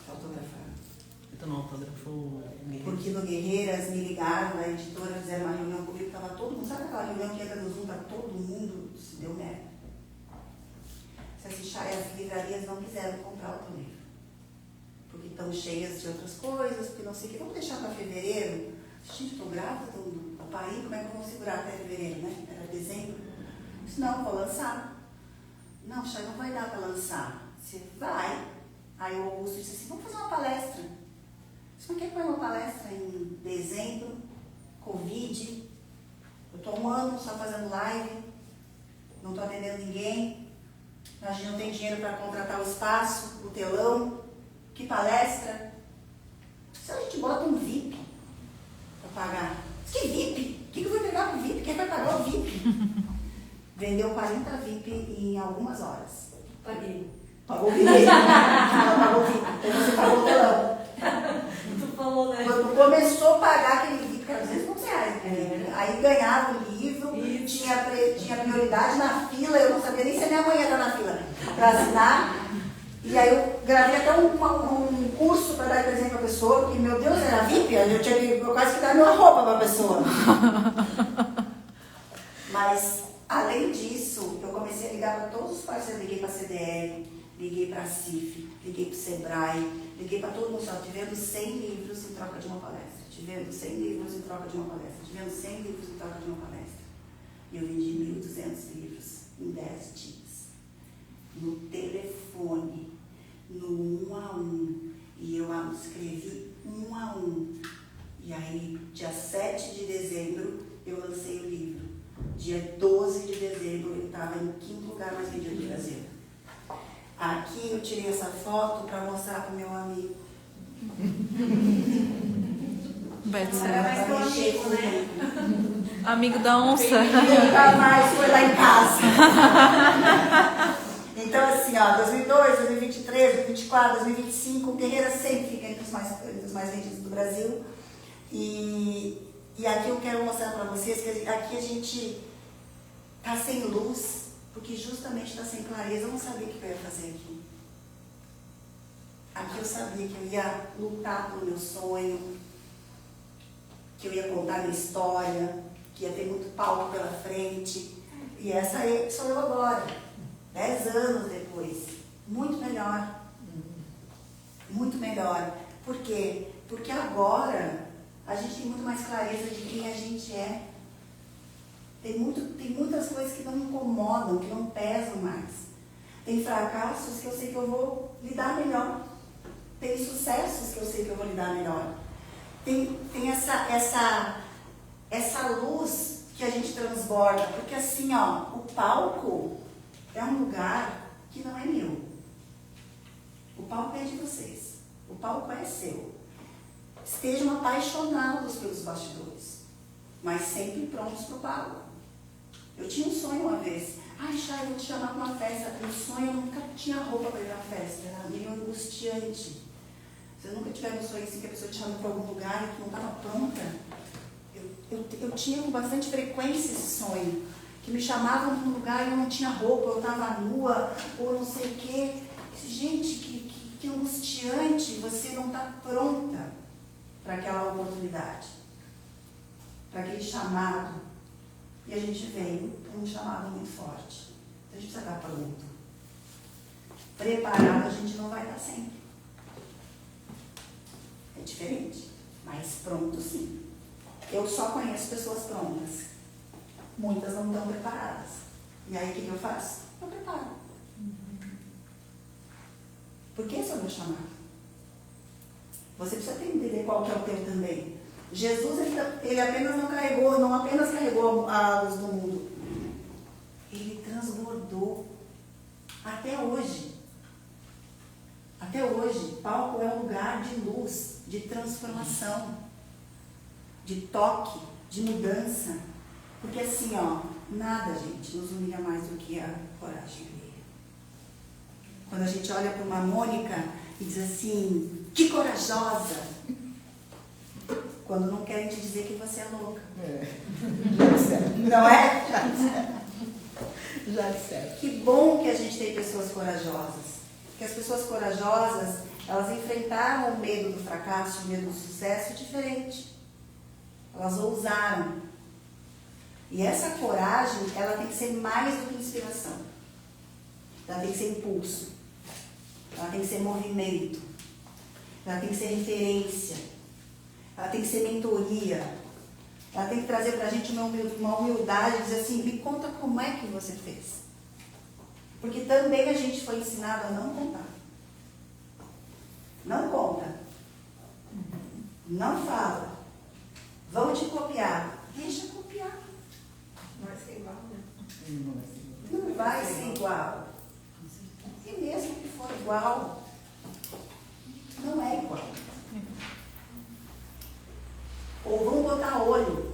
Autografar. Então não autografou ninguém. Porque no Guerreiras me ligaram da editora, fizeram uma reunião comigo, estava todo mundo, sabe aquela reunião que entra no Zoom, tá todo mundo, se deu merda. Se assistir, as livrarias não quiseram comprar o teu livro. Porque estão cheias de outras coisas, porque não sei o que. Vamos deixar para fevereiro? Gente, estou grávida, pai, como é que eu vou segurar até fevereiro, né? Era dezembro. Eu disse, não, vou lançar. Não, Chay, não vai dar para lançar. Você vai. Aí o Augusto disse assim, vamos fazer uma palestra. Eu disse, mas quer fazer uma palestra em dezembro? Covid. Eu estou 1 ano só fazendo live. Não estou atendendo ninguém. A gente não tem dinheiro para contratar o espaço, o telão. Que palestra? Se a gente bota um VIP para pagar. Que VIP? O que eu vou pegar com o VIP? Quem vai pagar o VIP? Vendeu 40 VIP em algumas horas. Paguei. Pagou o VIP. Ela pagou o VIP. Então você pagou o telão. Tu falou, né? Quando começou a pagar aquele livro, que era R$200, aí ganhava o livro, tinha prioridade na fila, eu não sabia nem se a minha mãe ia na fila para assinar. E aí eu gravei até um curso para dar presente para a pessoa, porque, meu Deus, era VIP, eu quase que dar minha roupa para a pessoa. Mas, além disso, eu comecei a ligar para todos os parceiros, liguei para a CDL, liguei para a CIF, liguei para o Sebrae, liguei para todo mundo, só te vendo 100 livros em troca de uma palestra, te vendo 100 livros em troca de uma palestra, te vendo 100 livros em troca de uma palestra. E eu vendi 1.200 livros em 10 dias. No telefone, no 1 a 1. E eu escrevi 1 a 1. E aí, dia 7 de dezembro, eu lancei o livro. Dia 12 de dezembro, ele estava em 5º lugar mais vendido do Brasil. Aqui eu tirei essa foto para mostrar para o meu amigo. Beto, Não era mais teu amigo, né? amigo da onça. Nunca mais foi lá em casa. Então, assim, ó, 2002, 2023, 2024, 2025, o Guerreira sempre fica entre os mais vendidos do Brasil. E aqui eu quero mostrar para vocês que aqui a gente tá sem luz, porque justamente está sem clareza. Eu não sabia o que eu ia fazer aqui. Aqui eu sabia que eu ia lutar pelo meu sonho, que eu ia contar minha história, que ia ter muito palco pela frente. E essa sou eu agora, 10 anos depois. Muito melhor. Muito melhor. Por quê? Porque agora a gente tem muito mais clareza de quem a gente é. Tem muitas coisas que não me incomodam, que não pesam mais. Tem fracassos que eu sei que eu vou lidar melhor. Tem sucessos que eu sei que eu vou lidar melhor. Tem essa luz que a gente transborda. Porque assim, ó, o palco é um lugar que não é meu. O palco é de vocês. O palco é seu. Estejam apaixonados pelos bastidores, mas sempre prontos para o palco. Eu tinha um sonho uma vez. Ai, Chay, eu vou te chamar para uma festa. Meu sonho, eu nunca tinha roupa para ir na festa. Era meio angustiante. Vocês nunca tiveram um sonho assim que a pessoa te chama para algum lugar e que não estava pronta? Eu tinha com bastante frequência esse sonho. Que me chamavam para um lugar e eu não tinha roupa, eu estava nua, ou não sei o quê. Gente, que angustiante, você não está pronta para aquela oportunidade, para aquele chamado. E a gente veio com um chamado muito forte. Então a gente precisa estar pronto. Preparado a gente não vai estar sempre. É diferente, mas pronto sim. Eu só conheço pessoas prontas. Muitas não estão preparadas. E aí o que eu faço? Eu preparo. Porque esse é o meu chamado. Você precisa entender qual que é o teu também. Jesus, ele apenas não apenas carregou a luz do mundo. Ele transbordou. Até hoje. Até hoje, palco é um lugar de luz, de transformação, de toque, de mudança. Porque assim, ó, nada, gente, nos humilha mais do que a coragem alheia. Quando a gente olha para uma Mônica e diz assim, que corajosa! Quando não querem te dizer que você é louca. Não é? Já disseram. Que bom que a gente tem pessoas corajosas. Porque as pessoas corajosas, elas enfrentaram o medo do fracasso, o medo do sucesso diferente. Elas ousaram. E essa coragem, ela tem que ser mais do que inspiração. Ela tem que ser impulso. Ela tem que ser movimento. Ela tem que ser referência. Ela tem que ser mentoria. Ela tem que trazer pra gente uma humildade, dizer assim, me conta como é que você fez. Porque também a gente foi ensinado a não contar. Não conta. Não fala. Vão te copiar. Deixa copiar. Não vai ser igual, né? Não vai ser igual. E mesmo que for igual, não é igual. Ou vão botar olho.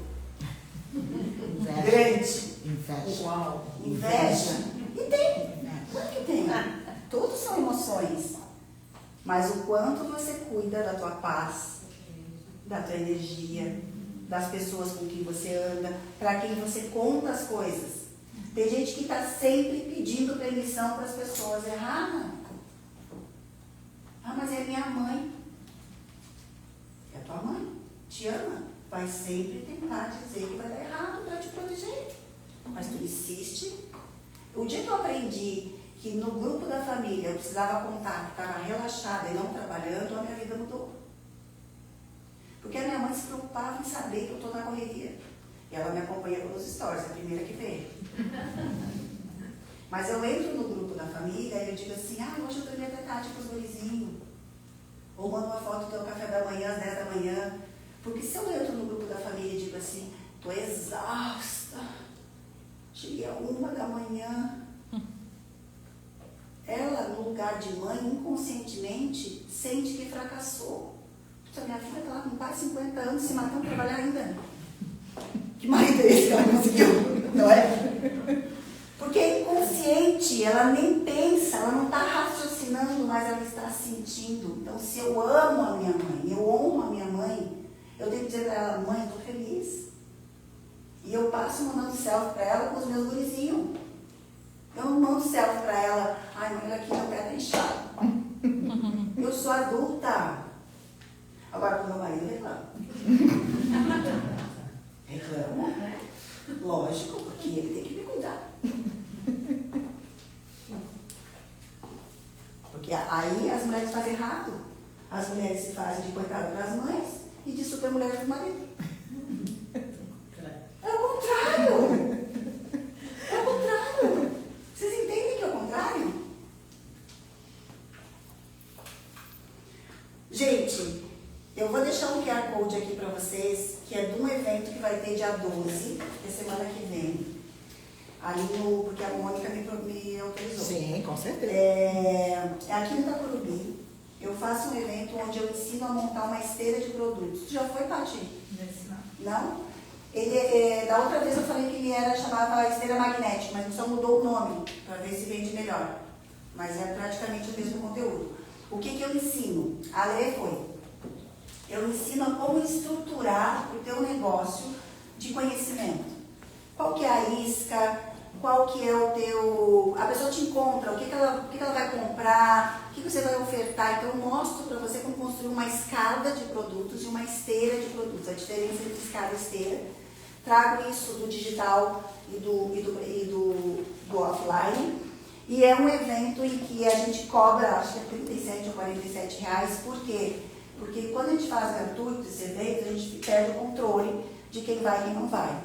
Grande. Inveja. Uau. Inveja. E tem. Claro que tem. Todos são emoções. Mas o quanto você cuida da tua paz, da tua energia, das pessoas com quem você anda, para quem você conta as coisas. Tem gente que está sempre pedindo permissão para as pessoas errar. Ah, mas é minha mãe. É tua mãe. Te ama. Vai sempre tentar dizer que vai dar errado para te proteger. Mas tu insiste. O dia que eu aprendi que no grupo da família eu precisava contar que estava relaxada e não trabalhando, a minha vida mudou. Porque a minha mãe se preocupava em saber que eu estou na correria. E ela me acompanha pelos stories, a primeira que veio. Mas eu entro no grupo da família e eu digo assim, hoje eu dormi até tarde com os gurizinhos. Ou mando uma foto do teu café da manhã às 10 da manhã. Porque se eu entro no grupo da família e digo assim, tô exausta, cheguei a 1 da manhã. Ela, no lugar de mãe, inconscientemente, sente que fracassou. Puta, minha filha está lá com quase 50 anos, se matando para trabalhar ainda. Que marido é esse que ela conseguiu? Não é? Porque é inconsciente, ela nem pensa, ela não está raciocinando, mas ela está sentindo. Então, se eu amo a minha mãe, eu honro a minha mãe, eu tenho que dizer para ela, mãe, estou feliz. E eu passo mandando selfie para ela com os meus gurizinhos. Eu não mando selfie para ela, ai, mãe, olha aqui, meu pé está inchado. Eu sou adulta. Agora, com meu marido, eu reclamo. Reclamo? Lógico, porque ele tem que me cuidar. Porque aí as mulheres fazem errado. As mulheres se fazem de coitada para as mães e de super mulher para o marido. É o contrário. É o contrário. Vocês entendem que é o contrário? Gente, eu vou deixar um QR Code aqui para vocês, que é de um evento que vai ter dia 12, que é semana que vem. Ali no, porque a Mônica me autorizou. Sim, com certeza. É aqui no Itacorubi. Eu faço um evento onde eu ensino a montar uma esteira de produtos. Tu já foi, Paty? Não? Ele, da outra vez eu falei que ele chamava esteira magnética, mas só mudou o nome, para ver se vende melhor. Mas é praticamente o mesmo conteúdo. O que eu ensino? A Lê foi. Eu ensino a como estruturar o teu negócio de conhecimento. Qual que é a isca, qual que é o teu... A pessoa te encontra, o que ela vai comprar, o que você vai ofertar. Então eu mostro para você como construir uma escada de produtos e uma esteira de produtos. A diferença entre escada e esteira. Trago isso do digital e do offline. E é um evento em que a gente cobra, acho que é 37 ou 47 reais. Por quê? Porque quando a gente faz gratuito esse evento, a gente perde o controle de quem vai e quem não vai.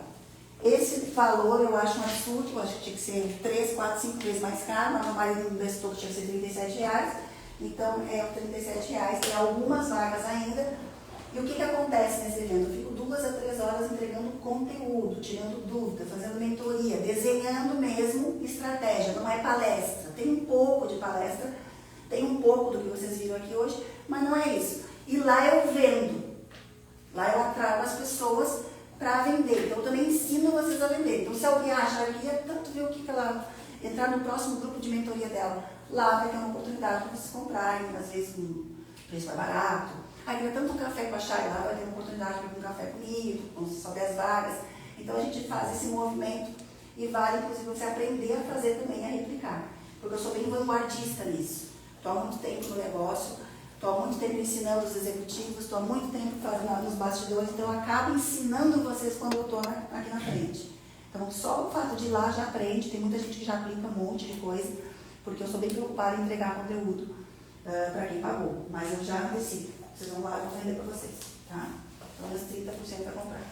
Esse valor eu acho um absurdo, eu acho que tinha que ser 3, 4, 5 vezes mais caro, mas no marido desse todo tinha que ser 37 reais. Então é 37 reais, tem algumas vagas ainda. E o que acontece nesse evento? Eu fico 2 a 3 horas entregando conteúdo, tirando dúvida, fazendo mentoria, desenhando mesmo estratégia, não é palestra. Tem um pouco de palestra, tem um pouco do que vocês viram aqui hoje, mas não é isso. E lá eu vendo, lá eu atrago as pessoas para vender. Então eu também ensino vocês a vender. Então se alguém acha que queria tanto ver o que ela entrar no próximo grupo de mentoria dela, lá vai ter uma oportunidade para vocês comprarem, às vezes um preço mais barato. Aí queria tanto um café com a Chay, lá vai ter uma oportunidade para um café comigo, com só 10 vagas. Então a gente faz esse movimento e vale inclusive você aprender a fazer também, a replicar. Porque eu sou bem vanguardista nisso. Estou há muito tempo no negócio, estou há muito tempo ensinando os executivos, estou há muito tempo fazendo nos bastidores, então eu acabo ensinando vocês quando eu estou aqui na frente. Então só o fato de ir lá já aprende, tem muita gente que já aplica um monte de coisa, porque eu sou bem preocupada em entregar conteúdo para quem pagou. Mas eu já antecipo, vocês vão lá e vou vender para vocês, tá? Então, meus 30% a comprar.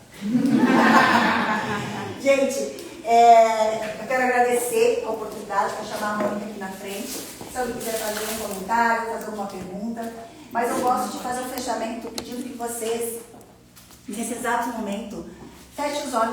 Gente, eu quero agradecer a oportunidade para chamar a Mônica aqui na frente. Se alguém quiser fazer um comentário, fazer alguma pergunta. Mas eu gosto de fazer um fechamento pedindo que vocês, nesse exato momento, fechem os olhos.